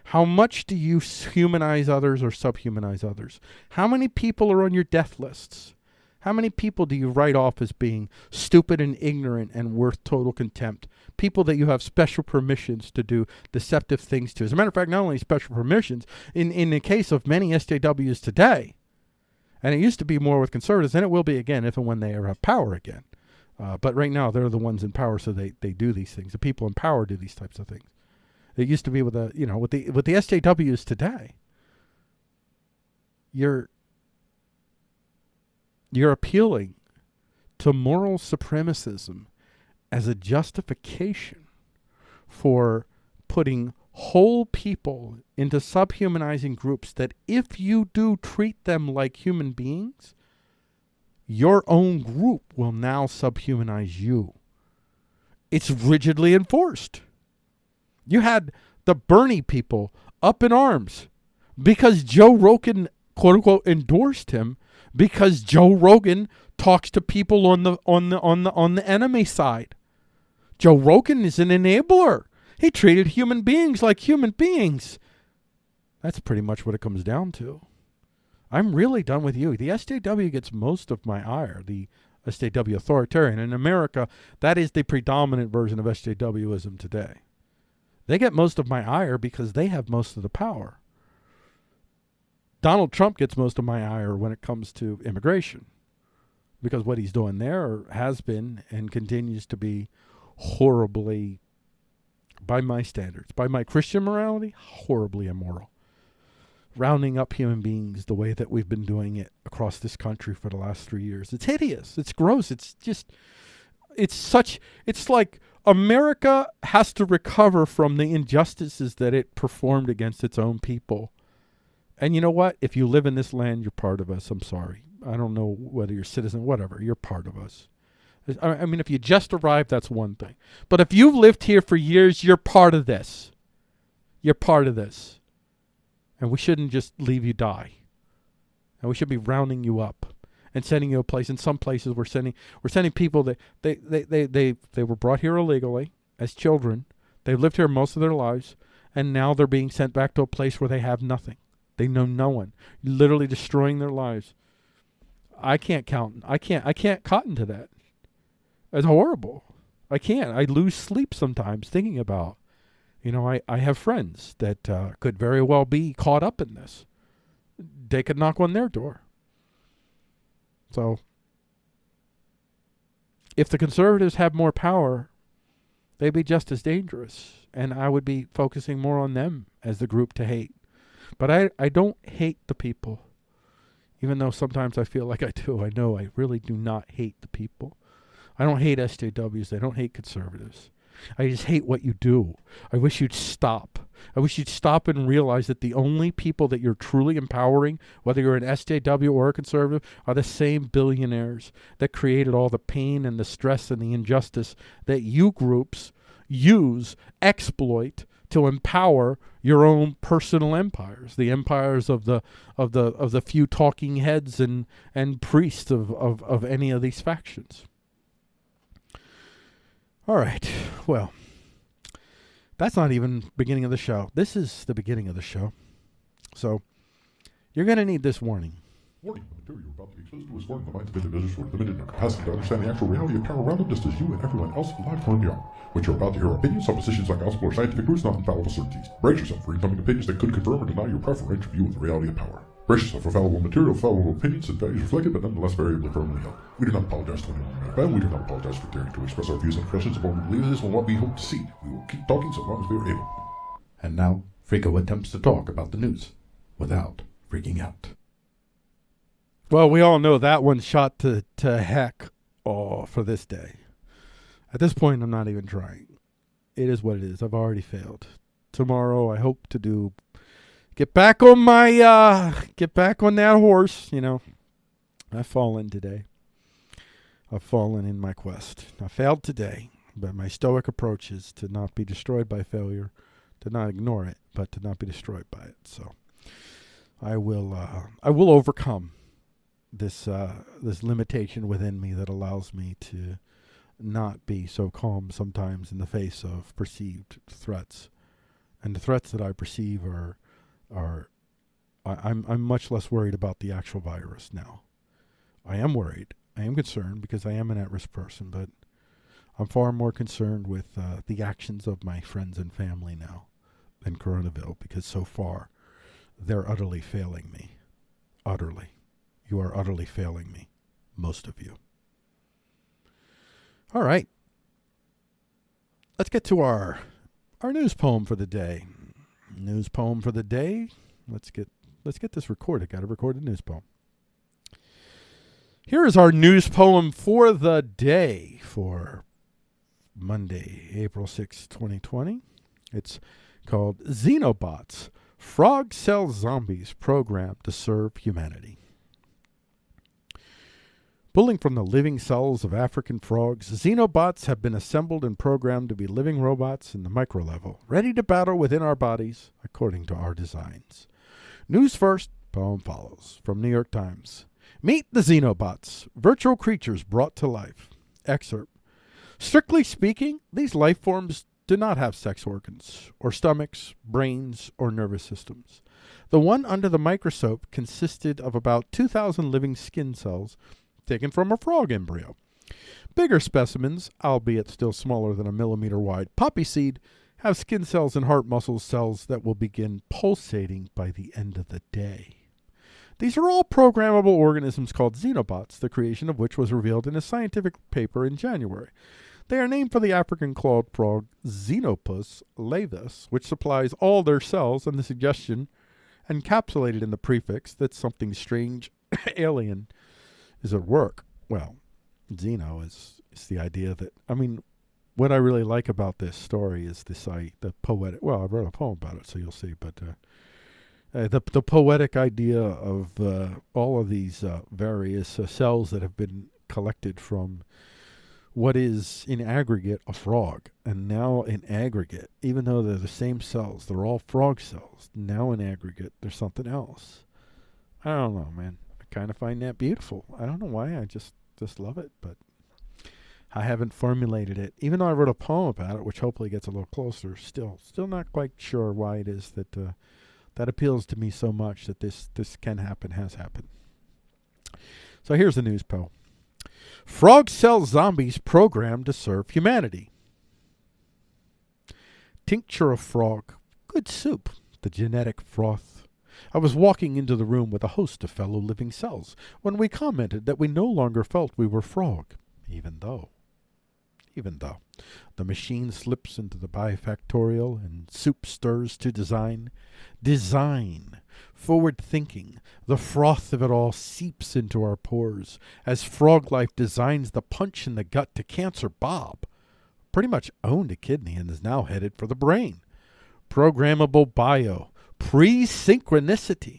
S1: How much do you humanize others or subhumanize others? How many people are on your death lists? How many people do you write off as being stupid and ignorant and worth total contempt? People that you have special permissions to do deceptive things to. As a matter of fact, not only special permissions, in the case of many SJWs today, and it used to be more with conservatives, and it will be again if and when they ever have power again. But right now, they're the ones in power, so they do these things. The people in power do these types of things. It used to be with the SJWs today. You're appealing to moral supremacism as a justification for putting whole people into subhumanizing groups that if you do treat them like human beings, your own group will now subhumanize you. It's rigidly enforced. You had the Bernie people up in arms because Joe Rogan, quote unquote, endorsed him, because Joe Rogan talks to people on the enemy side. Joe Rogan is an enabler. He treated human beings like human beings. That's pretty much what it comes down to. I'm really done with you. The SJW gets most of my ire, the SJW authoritarian. In America, that is the predominant version of SJWism today. They get most of my ire because they have most of the power. Donald Trump gets most of my ire when it comes to immigration, because what he's doing there has been and continues to be horribly, by my standards, by my Christian morality, horribly immoral. Rounding up human beings the way that we've been doing it across this country for the last 3 years. It's hideous. It's gross. It's like America has to recover from the injustices that it performed against its own people. And you know what? If you live in this land, you're part of us. I'm sorry. I don't know whether you're a citizen, whatever. You're part of us. I mean, if you just arrived, that's one thing. But if you've lived here for years, you're part of this. You're part of this. And we shouldn't just leave you die. And we should be rounding you up and sending you a place. In some places, we're sending people that they were brought here illegally as children. They've lived here most of their lives, and now they're being sent back to a place where they have nothing. They know no one. Literally destroying their lives. I can't cotton to that. It's horrible. I can't. I lose sleep sometimes thinking about, I have friends that could very well be caught up in this. They could knock on their door. So, if the conservatives have more power, they'd be just as dangerous. And I would be focusing more on them as the group to hate. But I don't hate the people, even though sometimes I feel like I do. I know I really do not hate the people. I don't hate SJWs. I don't hate conservatives. I just hate what you do. I wish you'd stop. I wish you'd stop and realize that the only people that you're truly empowering, whether you're an SJW or a conservative, are the same billionaires that created all the pain and the stress and the injustice that you groups use, exploit to empower your own personal empires, the empires of the few talking heads and priests of any of these factions. All right, well, that's not even beginning of the show. This is the beginning of the show. So you're going to need this warning.
S2: Warning, the material you're about to be exposed to is foreign to the minds of individuals who are limited in their capacity to understand the actual reality of power around them, just as you and everyone else alive currently are. What you're about to hear are opinions, suppositions, on gospel, or scientific proofs, not infallible certainties. Brace yourself for incoming opinions that could confirm or deny your preferential view of the reality of power. Brace yourself for fallible material, fallible opinions, and values reflected, but nonetheless variably firmly held. We do not apologize to anyone who may offend. We do not apologize for daring to express our views and impressions upon what we believe is and what we hope to see. We will keep talking so long as we are able.
S3: And now, Freeqo attempts to talk about the news without freaking out.
S1: Well, we all know that one's shot to heck for this day. At this point, I'm not even trying. It is what it is. I've already failed. Tomorrow, I hope to get back on that horse. I've fallen today. I've fallen in my quest. I failed today, but my stoic approach is to not be destroyed by failure, to not ignore it, but to not be destroyed by it. So I will overcome this this limitation within me that allows me to not be so calm sometimes in the face of perceived threats. And the threats that I perceive I'm much less worried about the actual virus now. I am worried. I am concerned because I am an at-risk person, but I'm far more concerned with the actions of my friends and family now than Coronaville, because so far they're utterly failing me. Utterly. You are utterly failing me. Most of you. All right. Let's get to our news poem for the day. News poem for the day. Let's get this recorded. Got to record a news poem. Here is our news poem for the day for Monday, April 6, 2020. It's called Xenobots, Frog Cell Zombies Programmed to Serve Humanity. Pulling from the living cells of African frogs, Xenobots have been assembled and programmed to be living robots in the micro level, ready to battle within our bodies according to our designs. News first, poem follows. From New York Times. Meet the Xenobots, virtual creatures brought to life. Excerpt. Strictly speaking, these life forms do not have sex organs, or stomachs, brains, or nervous systems. The one under the microscope consisted of about 2,000 living skin cells taken from a frog embryo. Bigger specimens, albeit still smaller than a millimeter wide poppy seed, have skin cells and heart muscle cells that will begin pulsating by the end of the day. These are all programmable organisms called Xenobots, the creation of which was revealed in a scientific paper in January. They are named for the African clawed frog Xenopus laevis, which supplies all their cells, and the suggestion encapsulated in the prefix that something strange, alien, is at work. Well, Xeno is the idea that, I mean, what I really like about this story is the poetic, well, I wrote a poem about it, so you'll see, but the poetic idea of all of these various cells that have been collected from what is in aggregate a frog, and now in aggregate, even though they're the same cells, they're all frog cells, now in aggregate, there's something else. I don't know, man. I kind of find that beautiful. I don't know why, I just love it, but I haven't formulated it. Even though I wrote a poem about it, which hopefully gets a little closer, still not quite sure why it is that that appeals to me so much that this can happen, has happened. So here's the news poem. Frog cell zombies programmed to serve humanity. Tincture of frog, good soup, the genetic froth. I was walking into the room with a host of fellow living cells when we commented that we no longer felt we were frog, even though the machine slips into the bifactorial and soup stirs to design, forward thinking, the froth of it all seeps into our pores as frog life designs the punch in the gut to Cancer Bob. Pretty much owned a kidney and is now headed for the brain. Programmable bio, pre-synchronicity.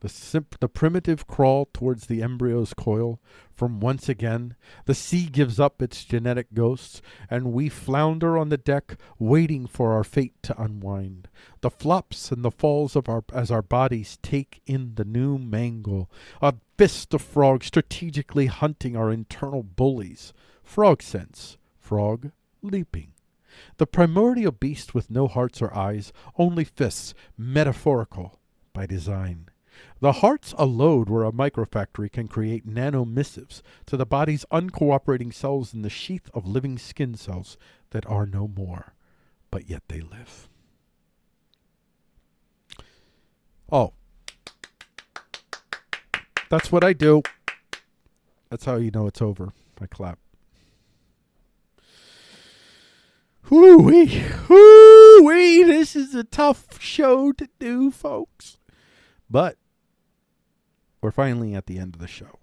S1: The primitive crawl towards the embryo's coil. From once again, the sea gives up its genetic ghosts, and we flounder on the deck, waiting for our fate to unwind. The flops and the falls of as our bodies take in the new mangle. A fist of frogs strategically hunting our internal bullies. Frog sense, frog leaping. The primordial beast with no hearts or eyes, only fists, metaphorical by design. The heart's a load where a microfactory can create nanomissives to the body's uncooperating cells in the sheath of living skin cells that are no more, but yet they live. Oh. That's what I do. That's how you know it's over. I clap. Hoo-wee. Hoo-wee. This is a tough show to do, folks. But we're finally at the end of the show.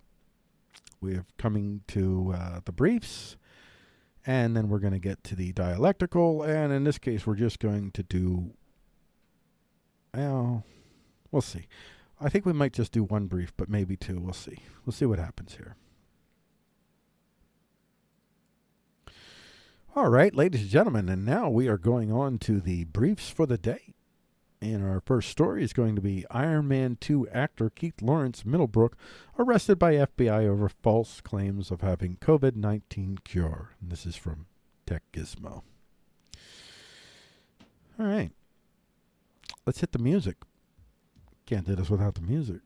S1: We're coming to the briefs, and then we're going to get to the dialectical, and in this case, we're just going to do, well, we'll see. I think we might just do one brief, but maybe two. We'll see. We'll see what happens here. All right, ladies and gentlemen, and now we are going on to the briefs for the day. And our first story is going to be Iron Man 2 actor Keith Lawrence Middlebrook arrested by FBI over false claims of having COVID-19 cure. And this is from Tech Gizmo. All right. Let's hit the music. Can't do this without the music.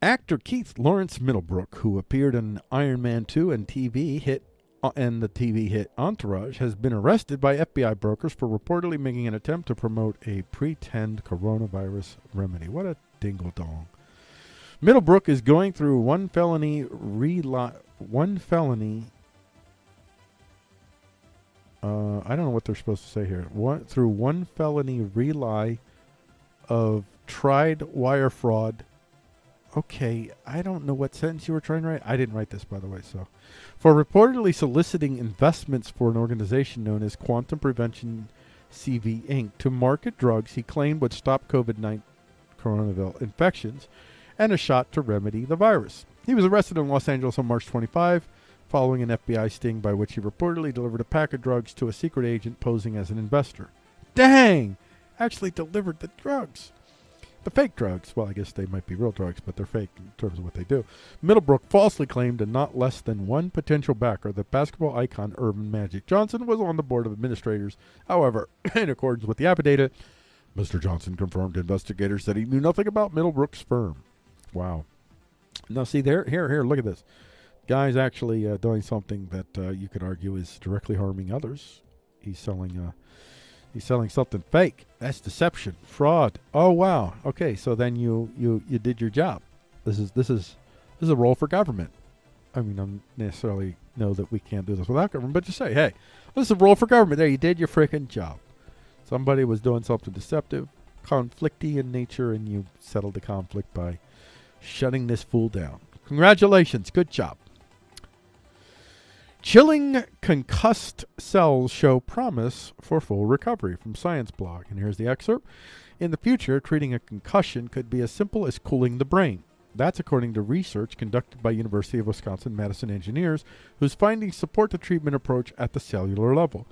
S1: Actor Keith Lawrence Middlebrook, who appeared in Iron Man 2 and the TV hit Entourage, has been arrested by FBI brokers for reportedly making an attempt to promote a pretend coronavirus remedy. What a dingle-dong. Middlebrook is going through one felony I don't know what they're supposed to say here. Through one felony relie of tried wire fraud. Okay, I don't know what sentence you were trying to write. I didn't write this, by the way. So, for reportedly soliciting investments for an organization known as Quantum Prevention CV Inc. to market drugs he claimed would stop COVID-19 Coronaville infections and a shot to remedy the virus. He was arrested in Los Angeles on March 25, following an FBI sting by which he reportedly delivered a pack of drugs to a secret agent posing as an investor. Dang! Actually delivered the drugs. The fake drugs, well, I guess they might be real drugs, but they're fake in terms of what they do. Middlebrook falsely claimed to not less than one potential backer that basketball icon Earvin Magic Johnson was on the board of administrators. However, in accordance with the affidavit, Mr. Johnson confirmed to investigators that he knew nothing about Middlebrook's firm. Wow. Now, see, here, look at this. Guy's actually doing something that you could argue is directly harming others. He's selling something fake. That's deception, fraud. Oh wow. Okay, so then you did your job. This is a role for government. I mean, I don't necessarily know that we can't do this without government, but just say, hey, this is a role for government. There, you did your freaking job. Somebody was doing something deceptive, conflicty in nature, and you settled the conflict by shutting this fool down. Congratulations. Good job. Chilling concussed cells show promise for full recovery, from Science Blog. And here's the excerpt. In the future, treating a concussion could be as simple as cooling the brain. That's according to research conducted by University of Wisconsin-Madison engineers, whose findings support the treatment approach at the cellular level.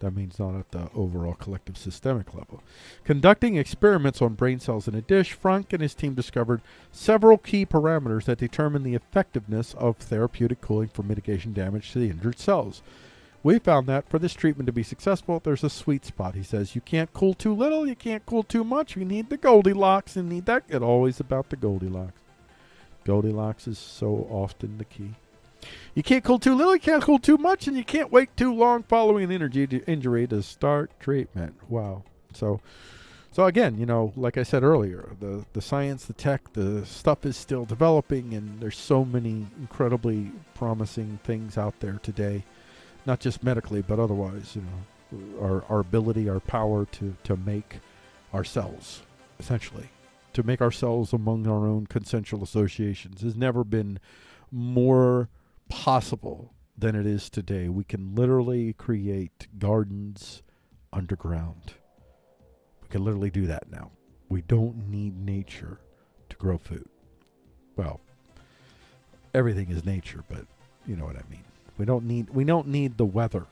S1: That means not at the overall collective systemic level. Conducting experiments on brain cells in a dish, Frank and his team discovered several key parameters that determine the effectiveness of therapeutic cooling for mitigation damage to the injured cells. We found that for this treatment to be successful, there's a sweet spot. He says, you can't cool too little, you can't cool too much, you need the Goldilocks, and need that. It's always about the Goldilocks. Goldilocks is so often the key. You can't cool too little, you can't cool too much, and you can't wait too long following an injury to start treatment. Wow. So again, you know, like I said earlier, the science, the tech, the stuff is still developing, and there's so many incredibly promising things out there today, not just medically, but otherwise, you know, our ability, our power to make ourselves, essentially, to make ourselves among our own consensual associations has never been more possible than it is today. We can literally create gardens underground. We can literally do that now. We don't need nature to grow food. Well, everything is nature, but you know what I mean. We don't need the weather.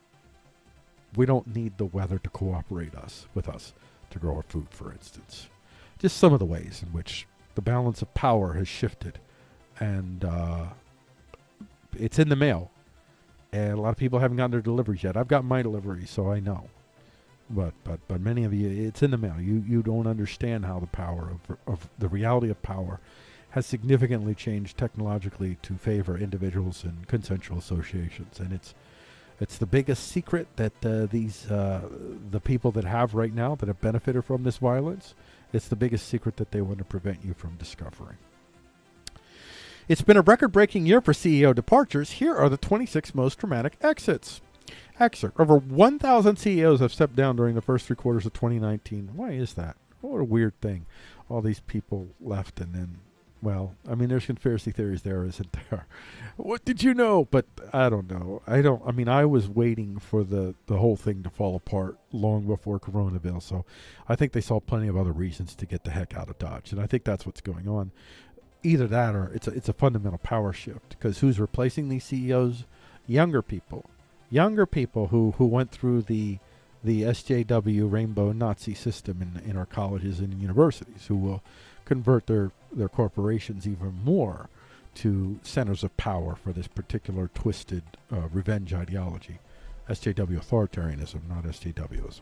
S1: We don't need the weather to cooperate with us to grow our food, for instance. Just some of the ways in which the balance of power has shifted, and it's in the mail, and a lot of people haven't gotten their deliveries yet. I've got my delivery, so I know. But many of you, it's in the mail. You don't understand how the power of the reality of power has significantly changed technologically to favor individuals and consensual associations, and it's the biggest secret that the people that have right now that have benefited from this violence. It's the biggest secret that they want to prevent you from discovering. It's been a record-breaking year for CEO departures. Here are the 26 most dramatic exits. Excerpt. Over 1,000 CEOs have stepped down during the first 3 quarters of 2019. Why is that? What a weird thing. All these people left, and then, well, I mean, there's conspiracy theories there, isn't there? What did you know? But I don't know. I mean, I was waiting for the whole thing to fall apart long before Coronaville, so I think they saw plenty of other reasons to get the heck out of Dodge, and I think that's what's going on. Either that or it's a fundamental power shift, because who's replacing these CEOs? Younger people who went through the the SJW rainbow Nazi system in our colleges and universities, who will convert their corporations even more to centers of power for this particular twisted revenge ideology. SJW authoritarianism, not SJWism.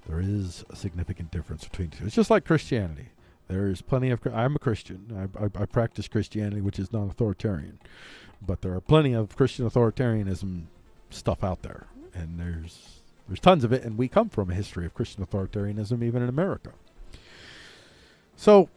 S1: There is a significant difference between the two. It's just like Christianity. There's plenty of... I'm a Christian. I practice Christianity, which is non-authoritarian. But there are plenty of Christian authoritarianism stuff out there. And there's tons of it, and we come from a history of Christian authoritarianism even in America. So,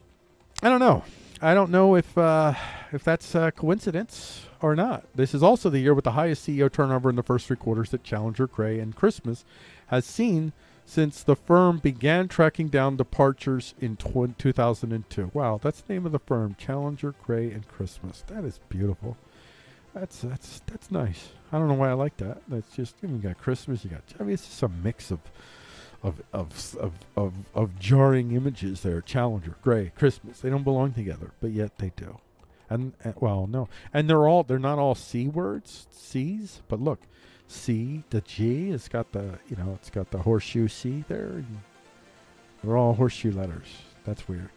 S1: I don't know. I don't know if that's a coincidence or not. This is also the year with the highest CEO turnover in the first 3 quarters that Challenger, Cray, and Christmas has seen since the firm began tracking down departures in 2002. Wow, that's the name of the firm, Challenger, Cray, and Christmas. That is beautiful. That's nice. I don't know why I like that. That's just, you got Christmas, it's just a mix of jarring images there. Challenger, Gray, Christmas. They don't belong together, but yet they do. And well, no. And they're not all C words, C's, but look, C, the G, it's got the horseshoe C there. And they're all horseshoe letters. That's weird.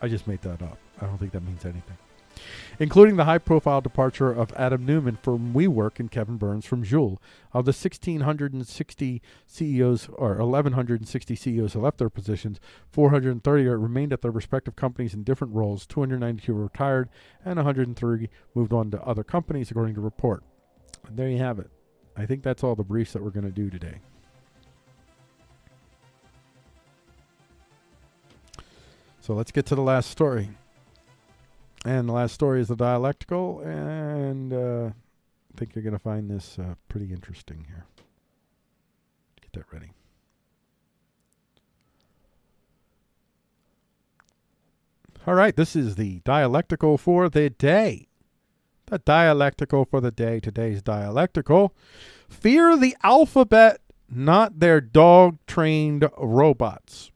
S1: I just made that up. I don't think that means anything. Including the high-profile departure of Adam Newman from WeWork and Kevin Burns from Joule. Of the 1,660 CEOs, or 1,160 CEOs who left their positions, 430 remained at their respective companies in different roles, 292 were retired, and 103 moved on to other companies, according to the report. And there you have it. I think that's all the briefs that we're going to do today. So let's get to the last story. And the last story is the dialectical, and I think you're going to find this pretty interesting here. Get that ready. All right, this is the dialectical for the day. The dialectical for the day. Today's dialectical. Fear the alphabet, not their dog-trained robots.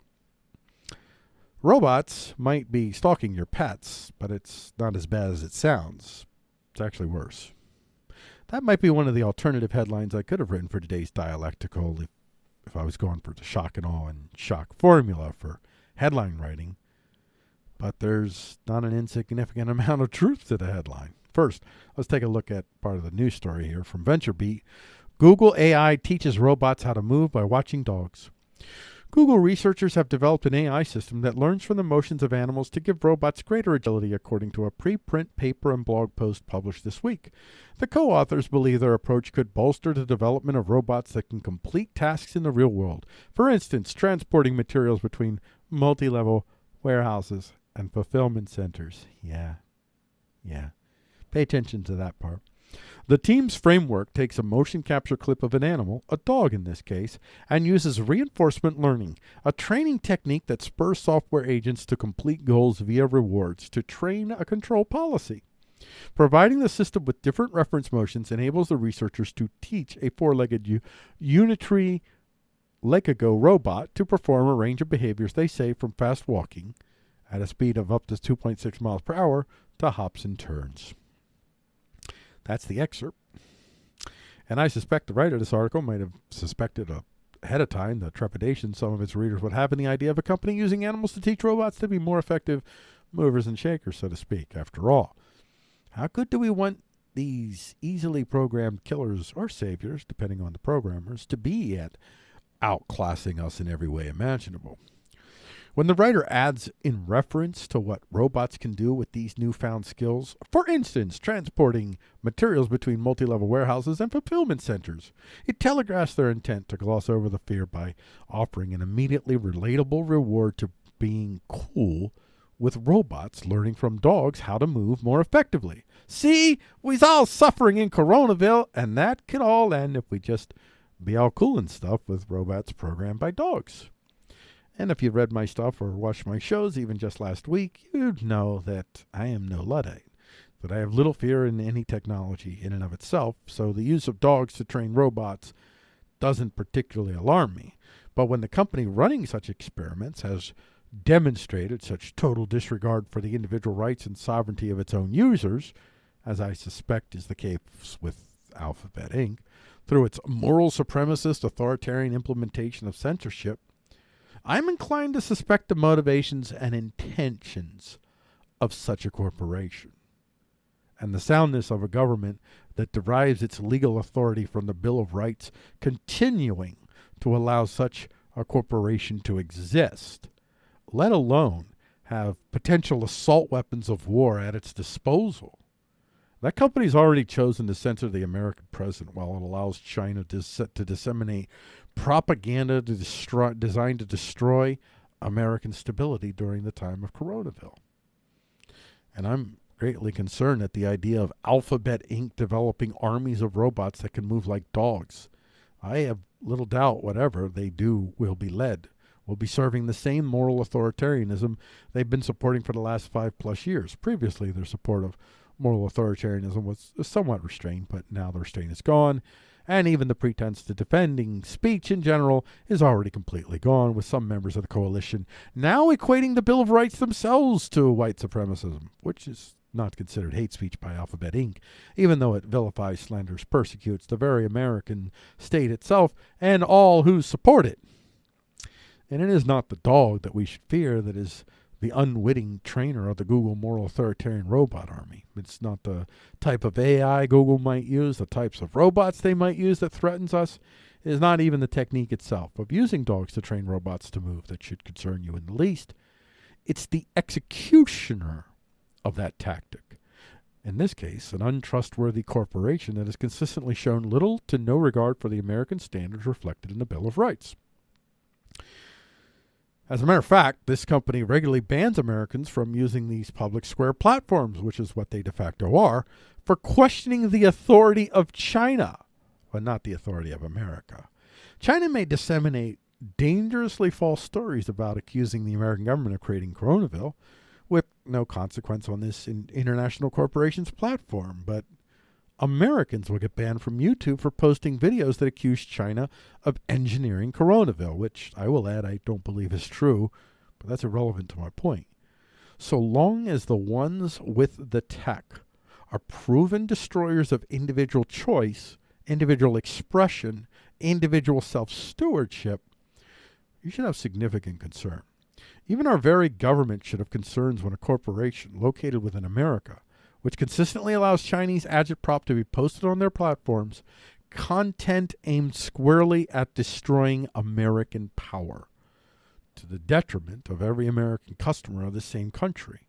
S1: Robots might be stalking your pets, but it's not as bad as it sounds. It's actually worse. That might be one of the alternative headlines I could have written for today's dialectical if I was going for the shock and awe and shock formula for headline writing. But there's not an insignificant amount of truth to the headline. First, let's take a look at part of the news story here from VentureBeat. Google AI teaches robots how to move by watching dogs. Google researchers have developed an AI system that learns from the motions of animals to give robots greater agility, according to a preprint paper and blog post published this week. The co-authors believe their approach could bolster the development of robots that can complete tasks in the real world. For instance, transporting materials between multi-level warehouses and fulfillment centers. Yeah. Pay attention to that part. The team's framework takes a motion capture clip of an animal, a dog in this case, and uses reinforcement learning, a training technique that spurs software agents to complete goals via rewards to train a control policy. Providing the system with different reference motions enables the researchers to teach a four-legged unitary Legago robot to perform a range of behaviors, they say, from fast walking at a speed of up to 2.6 miles per hour to hops and turns. That's the excerpt. And I suspect the writer of this article might have suspected ahead of time the trepidation some of its readers would have in the idea of a company using animals to teach robots to be more effective movers and shakers, so to speak. After all, how good do we want these easily programmed killers or saviors, depending on the programmers, to be at outclassing us in every way imaginable? When the writer adds in reference to what robots can do with these newfound skills, for instance, transporting materials between multi-level warehouses and fulfillment centers, it telegraphs their intent to gloss over the fear by offering an immediately relatable reward to being cool with robots learning from dogs how to move more effectively. See, we's all suffering in Coronaville, and that could all end if we just be all cool and stuff with robots programmed by dogs. And if you've read my stuff or watched my shows, even just last week, you'd know that I am no Luddite, that I have little fear in any technology in and of itself, so the use of dogs to train robots doesn't particularly alarm me. But when the company running such experiments has demonstrated such total disregard for the individual rights and sovereignty of its own users, as I suspect is the case with Alphabet Inc., through its moral supremacist authoritarian implementation of censorship, I'm inclined to suspect the motivations and intentions of such a corporation, and the soundness of a government that derives its legal authority from the Bill of Rights continuing to allow such a corporation to exist, let alone have potential assault weapons of war at its disposal. That company's already chosen to censor the American president while it allows China to disseminate propaganda designed to destroy American stability during the time of Coronaville. And I'm greatly concerned at the idea of Alphabet Inc. developing armies of robots that can move like dogs. I have little doubt whatever they do will be serving the same moral authoritarianism they've been supporting for the last 5+ years. Previously, their support of moral authoritarianism was somewhat restrained, but now the restraint is gone, and even the pretense to defending speech in general is already completely gone, with some members of the coalition now equating the Bill of Rights themselves to white supremacism, which is not considered hate speech by Alphabet Inc., even though it vilifies, slanders, persecutes the very American state itself and all who support it. And it is not the dog that we should fear that is the unwitting trainer of the Google moral authoritarian robot army. It's not the type of AI Google might use, the types of robots they might use that threatens us. It is not even the technique itself of using dogs to train robots to move that should concern you in the least. It's the executioner of that tactic. In this case, an untrustworthy corporation that has consistently shown little to no regard for the American standards reflected in the Bill of Rights. As a matter of fact, this company regularly bans Americans from using these public square platforms, which is what they de facto are, for questioning the authority of China, but not the authority of America. China may disseminate dangerously false stories about accusing the American government of creating Coronaville, with no consequence on this international corporation's platform, but Americans will get banned from YouTube for posting videos that accuse China of engineering Coronaville, which I will add I don't believe is true, but that's irrelevant to my point. So long as the ones with the tech are proven destroyers of individual choice, individual expression, individual self-stewardship, you should have significant concern. Even our very government should have concerns when a corporation located within America, which consistently allows Chinese agitprop to be posted on their platforms, content aimed squarely at destroying American power, to the detriment of every American customer of the same country,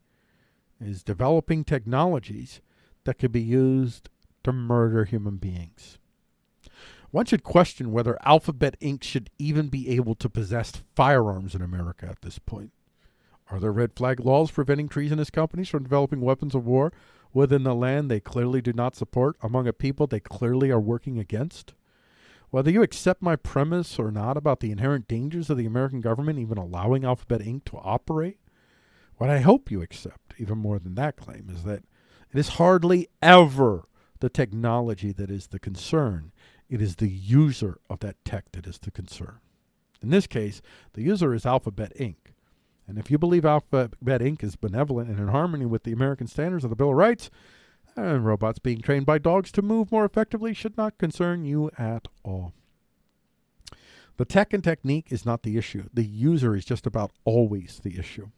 S1: is developing technologies that could be used to murder human beings. One should question whether Alphabet Inc. should even be able to possess firearms in America at this point. Are there red flag laws preventing treasonous companies from developing weapons of war within the land they clearly do not support, among a people they clearly are working against? Whether you accept my premise or not about the inherent dangers of the American government even allowing Alphabet Inc. to operate, what I hope you accept, even more than that claim, is that it is hardly ever the technology that is the concern. It is the user of that tech that is the concern. In this case, the user is Alphabet Inc. And if you believe Alphabet Inc. is benevolent and in harmony with the American standards of the Bill of Rights, and robots being trained by dogs to move more effectively should not concern you at all. The tech and technique is not the issue. The user is just about always the issue.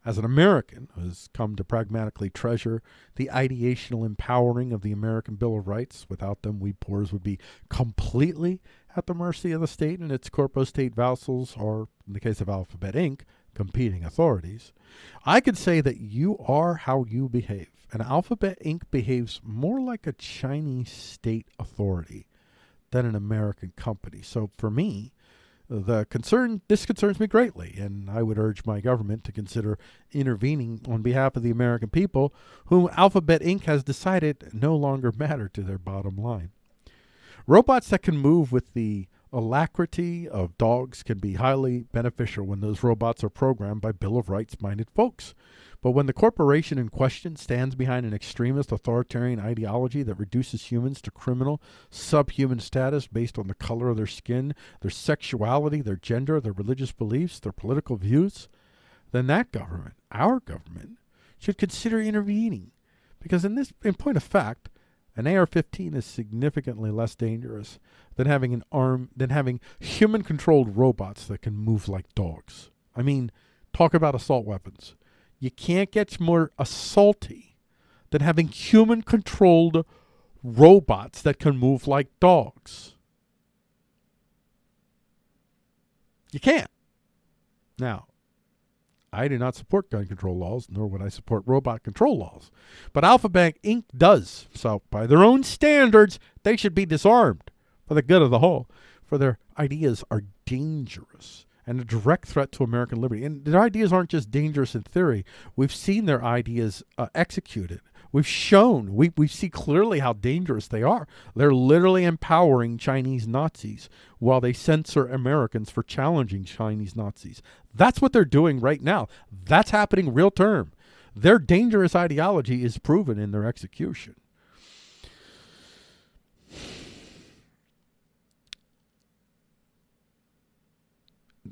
S1: As an American who has come to pragmatically treasure the ideational empowering of the American Bill of Rights, without them we poors would be completely at the mercy of the state and its corpostate vassals, or in the case of Alphabet Inc., competing authorities, I could say that you are how you behave. And Alphabet Inc. behaves more like a Chinese state authority than an American company. So for me, this concerns me greatly, and I would urge my government to consider intervening on behalf of the American people, whom Alphabet Inc. has decided no longer matter to their bottom line. Robots that can move with the alacrity of dogs can be highly beneficial when those robots are programmed by Bill of Rights-minded folks. But when the corporation in question stands behind an extremist authoritarian ideology that reduces humans to criminal, subhuman status based on the color of their skin, their sexuality, their gender, their religious beliefs, their political views, then that government, our government, should consider intervening. Because in point of fact, An AR-15 is significantly less dangerous than having human-controlled robots that can move like dogs. I mean, talk about assault weapons. You can't get more assaulty than having human-controlled robots that can move like dogs. You can't. Now, I do not support gun control laws, nor would I support robot control laws. But Alphabet Inc. does. So, by their own standards, they should be disarmed for the good of the whole. For their ideas are dangerous and a direct threat to American liberty. And their ideas aren't just dangerous in theory. We've seen their ideas executed. We've shown, we see clearly how dangerous they are. They're literally empowering Chinese Nazis while they censor Americans for challenging Chinese Nazis. That's what they're doing right now. That's happening real term. Their dangerous ideology is proven in their execution.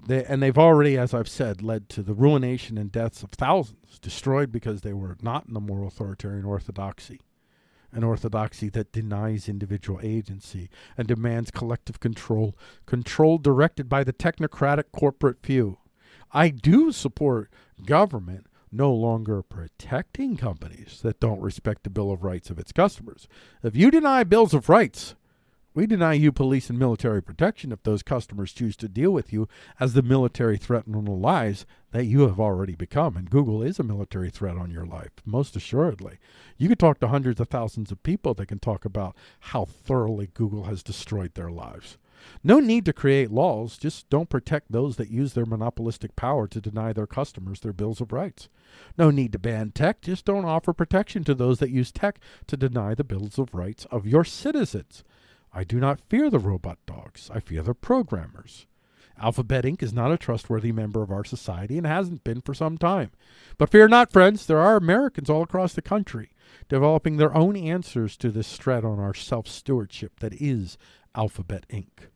S1: They've already, as I've said, led to the ruination and deaths of thousands, destroyed because they were not in the moral authoritarian orthodoxy, an orthodoxy that denies individual agency and demands collective control directed by the technocratic corporate few. I do support government no longer protecting companies that don't respect the Bill of Rights of its customers. If you deny bills of rights, we deny you police and military protection if those customers choose to deal with you as the military threat on the lives that you have already become. And Google is a military threat on your life, most assuredly. You could talk to hundreds of thousands of people that can talk about how thoroughly Google has destroyed their lives. No need to create laws, just don't protect those that use their monopolistic power to deny their customers their bills of rights. No need to ban tech, just don't offer protection to those that use tech to deny the bills of rights of your citizens. I do not fear the robot dogs. I fear the programmers. Alphabet Inc. is not a trustworthy member of our society and hasn't been for some time. But fear not, friends. There are Americans all across the country developing their own answers to this threat on our self-stewardship that is Alphabet Inc.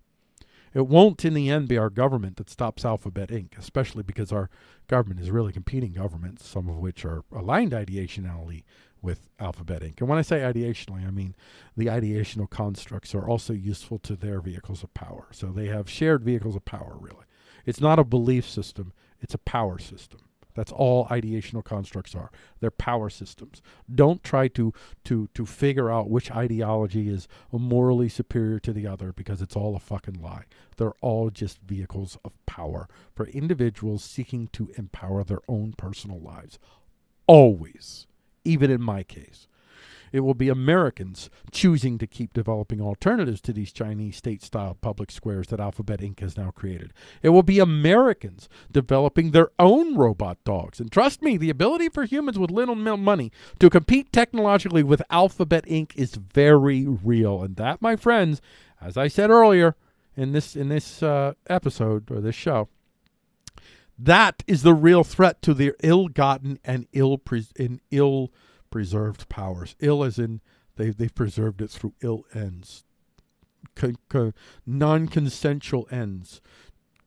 S1: It won't in the end be our government that stops Alphabet Inc., especially because our government is really competing governments, some of which are aligned ideationally with Alphabet Inc. And when I say ideationally, I mean the ideational constructs are also useful to their vehicles of power. So they have shared vehicles of power, really. It's not a belief system, it's a power system. That's all ideational constructs are. They're power systems. Don't try to figure out which ideology is morally superior to the other, because it's all a fucking lie. They're all just vehicles of power for individuals seeking to empower their own personal lives. Always. Even in my case. It will be Americans choosing to keep developing alternatives to these Chinese state-styled public squares that Alphabet Inc. has now created. It will be Americans developing their own robot dogs. And trust me, the ability for humans with little money to compete technologically with Alphabet Inc. is very real. And that, my friends, as I said earlier in this episode or this show, that is the real threat to their ill-gotten and ill-preserved powers. Ill as in they've preserved it through ill ends, non-consensual ends,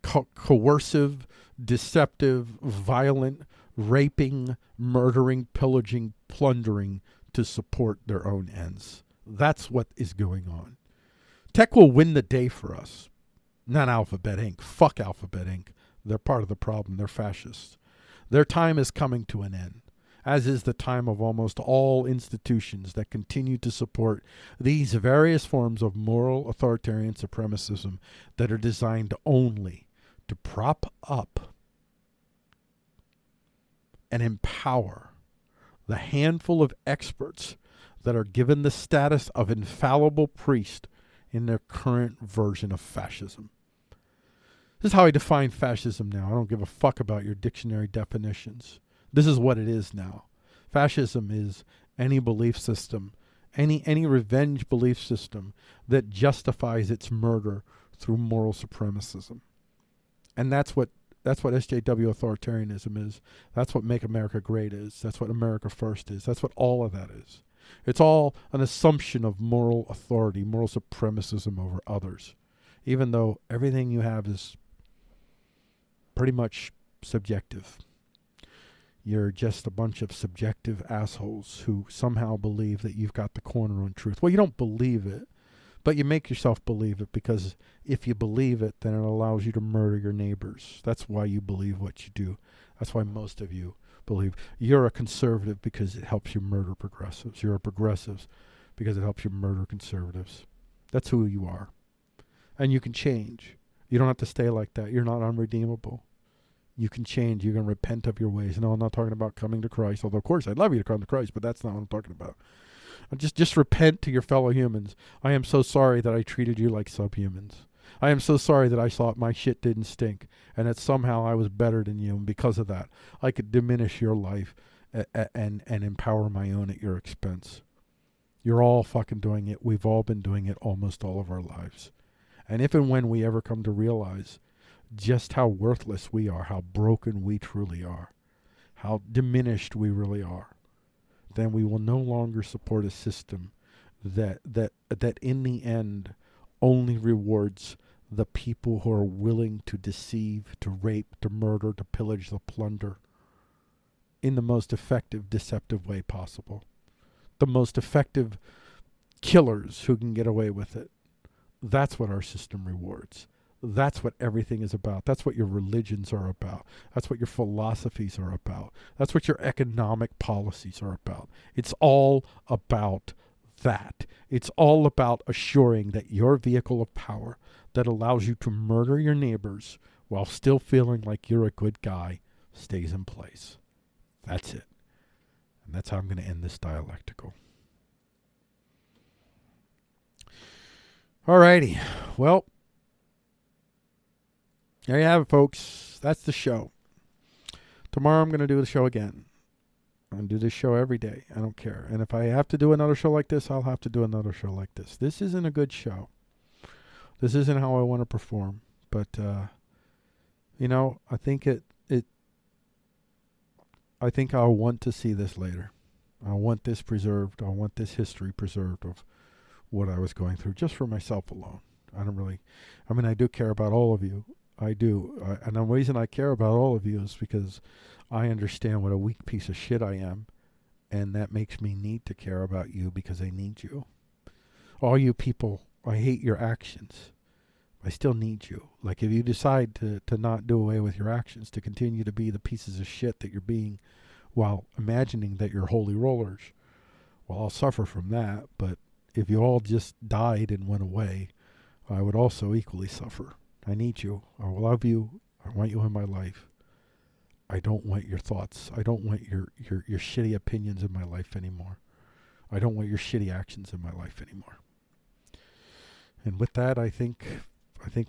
S1: coercive, deceptive, violent, raping, murdering, pillaging, plundering to support their own ends. That's what is going on. Tech will win the day for us, not Alphabet Inc. Fuck Alphabet Inc. They're part of the problem. They're fascists. Their time is coming to an end, as is the time of almost all institutions that continue to support these various forms of moral authoritarian supremacism that are designed only to prop up and empower the handful of experts that are given the status of infallible priest in their current version of fascism. This is how I define fascism now. I don't give a fuck about your dictionary definitions. This is what it is now. Fascism is any belief system, any revenge belief system that justifies its murder through moral supremacism. And that's what SJW authoritarianism is. That's what Make America Great is. That's what America First is. That's what all of that is. It's all an assumption of moral authority, moral supremacism over others, even though everything you have is pretty much subjective. You're just a bunch of subjective assholes who somehow believe that you've got the corner on truth. Well, you don't believe it, but you make yourself believe it, because if you believe it, then it allows you to murder your neighbors. That's why you believe what you do. That's why most of you believe. You're a conservative because it helps you murder progressives. You're a progressive because it helps you murder conservatives. That's who you are. And you can change. You don't have to stay like that. You're not unredeemable. You can change. You can repent of your ways. No, I'm not talking about coming to Christ, although of course I'd love you to come to Christ, but that's not what I'm talking about. Just repent to your fellow humans. I am so sorry that I treated you like subhumans. I am so sorry that I thought my shit didn't stink and that somehow I was better than you, and because of that I could diminish your life and empower my own at your expense. You're all fucking doing it. We've all been doing it almost all of our lives. And if and when we ever come to realize just how worthless we are, how broken we truly are, how diminished we really are, then we will no longer support a system that in the end only rewards the people who are willing to deceive, to rape, to murder, to pillage, to plunder in the most effective, deceptive way possible. The most effective killers who can get away with it. That's what our system rewards. That's what everything is about. That's what your religions are about. That's what your philosophies are about. That's what your economic policies are about. It's all about that. It's all about assuring that your vehicle of power that allows you to murder your neighbors while still feeling like you're a good guy stays in place. That's it. And that's how I'm going to end this dialectical. Alrighty. Well, there you have it, folks. That's the show. Tomorrow I'm going to do the show again. I'm going to do this show every day. I don't care. And if I have to do another show like this, I'll have to do another show like this. This isn't a good show. This isn't how I want to perform. But, I think I think I'll want to see this later. I want this preserved. I want this history preserved of what I was going through, just for myself alone. I do care about all of you. I do. And the reason I care about all of you is because I understand what a weak piece of shit I am. And that makes me need to care about you because I need you. All you people, I hate your actions. I still need you. Like if you decide to not do away with your actions, to continue to be the pieces of shit that you're being while imagining that you're holy rollers, well, I'll suffer from that. But if you all just died and went away, I would also equally suffer. I need you. I love you. I want you in my life. I don't want your thoughts. I don't want your shitty opinions in my life anymore. I don't want your shitty actions in my life anymore. And with that, I think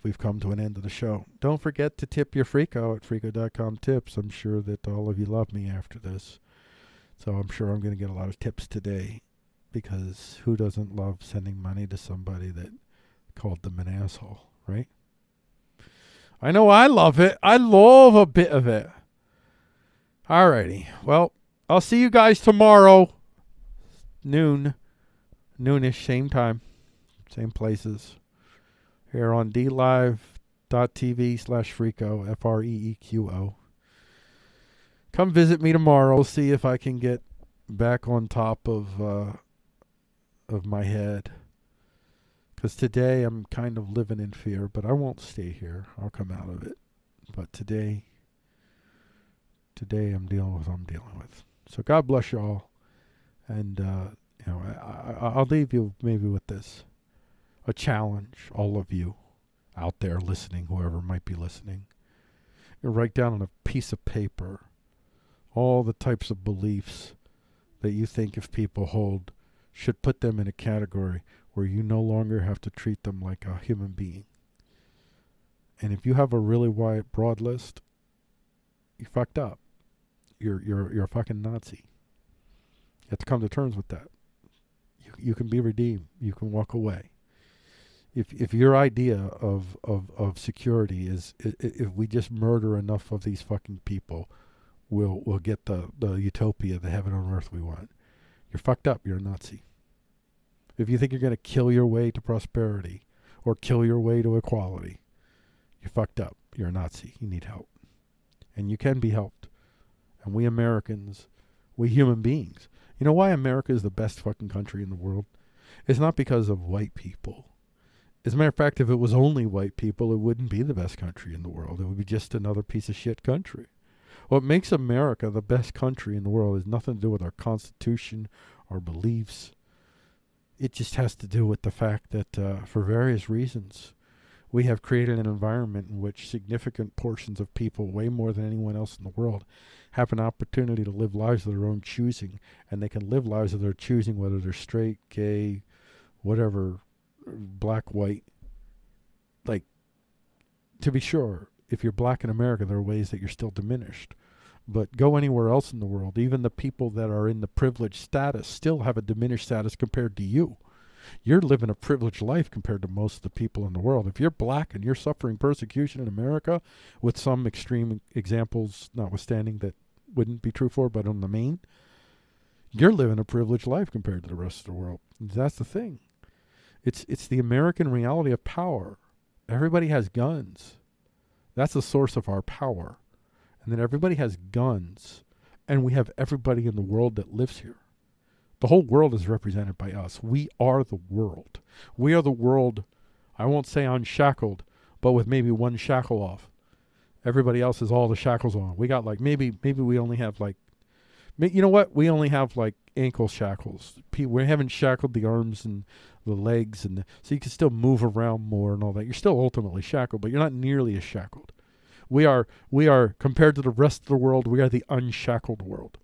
S1: we've come to an end of the show. Don't forget to tip your Freeqo at Freeqo.com tips. I'm sure that all of you love me after this. So I'm sure I'm going to get a lot of tips today, because who doesn't love sending money to somebody that called them an asshole, right? I know I love it. I love a bit of it. Alrighty. Well, I'll see you guys tomorrow. Noonish, same time, same places. Here on dlive.tv/Freeqo, Freeqo. Come visit me tomorrow. See if I can get back on top of my head. Because today I'm kind of living in fear, but I won't stay here. I'll come out of it. But today I'm dealing with what I'm dealing with. So God bless you all. And, I'll leave you maybe with this. A challenge, all of you out there listening, whoever might be listening. You write down on a piece of paper all the types of beliefs that you think if people hold should put them in a category where you no longer have to treat them like a human being. And if you have a really wide, broad list, you fucked up. You're a fucking Nazi. You have to come to terms with that. You can be redeemed. You can walk away. If your idea of security is if we just murder enough of these fucking people, we'll get the utopia, the heaven on earth we want. You're fucked up. You're a Nazi. If you think you're going to kill your way to prosperity or kill your way to equality, you're fucked up. You're a Nazi. You need help. And you can be helped. And we Americans, we human beings. You know why America is the best fucking country in the world? It's not because of white people. As a matter of fact, if it was only white people, it wouldn't be the best country in the world. It would be just another piece of shit country. What makes America the best country in the world has nothing to do with our Constitution, our beliefs. It just has to do with the fact that for various reasons, we have created an environment in which significant portions of people, way more than anyone else in the world, have an opportunity to live lives of their own choosing. And they can live lives of their choosing, whether they're straight, gay, whatever, black, white. Like, to be sure, if you're black in America, there are ways that you're still diminished. But go anywhere else in the world, even the people that are in the privileged status still have a diminished status compared to you. You're living a privileged life compared to most of the people in the world. If you're black and you're suffering persecution in America, with some extreme examples notwithstanding that wouldn't be true for, but on the main, you're living a privileged life compared to the rest of the world. That's the thing. It's the American reality of power. Everybody has guns. That's the source of our power. And then everybody has guns. And we have everybody in the world that lives here. The whole world is represented by us. We are the world. We are the world, I won't say unshackled, but with maybe one shackle off. Everybody else has all the shackles on. We got like, maybe we only have like, you know what? We only have like ankle shackles. We haven't shackled the arms and the legs, and so you can still move around more and all that. You're still ultimately shackled, but you're not nearly as shackled. We are, compared to the rest of the world, we are the unshackled world.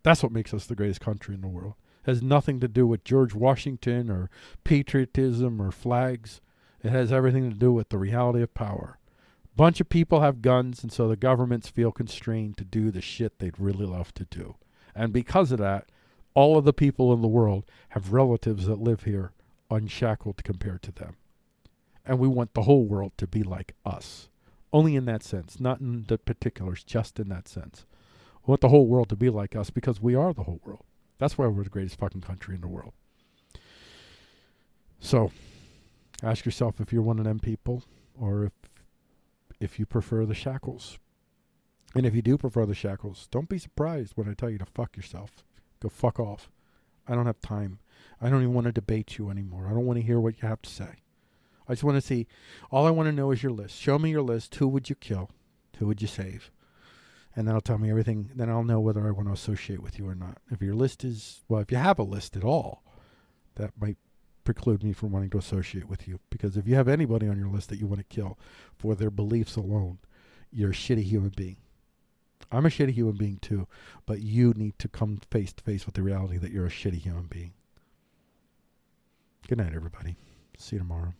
S1: That's what makes us the greatest country in the world. It has nothing to do with George Washington or patriotism or flags. It has everything to do with the reality of power. A bunch of people have guns, and so the governments feel constrained to do the shit they'd really love to do. And because of that, all of the people in the world have relatives that live here unshackled compared to them. And we want the whole world to be like us. Only in that sense, not in the particulars, just in that sense. We want the whole world to be like us because we are the whole world. That's why we're the greatest fucking country in the world. So, ask yourself if you're one of them people, or if you prefer the shackles. And if you do prefer the shackles, don't be surprised when I tell you to fuck yourself. Go fuck off. I don't have time. I don't even want to debate you anymore. I don't want to hear what you have to say. I just want to see, all I want to know is your list. Show me your list. Who would you kill? Who would you save? And that'll tell me everything. Then I'll know whether I want to associate with you or not. If your list is, well, if you have a list at all, that might preclude me from wanting to associate with you. Because if you have anybody on your list that you want to kill for their beliefs alone, you're a shitty human being. I'm a shitty human being too, but you need to come face to face with the reality that you're a shitty human being. Good night, everybody. See you tomorrow.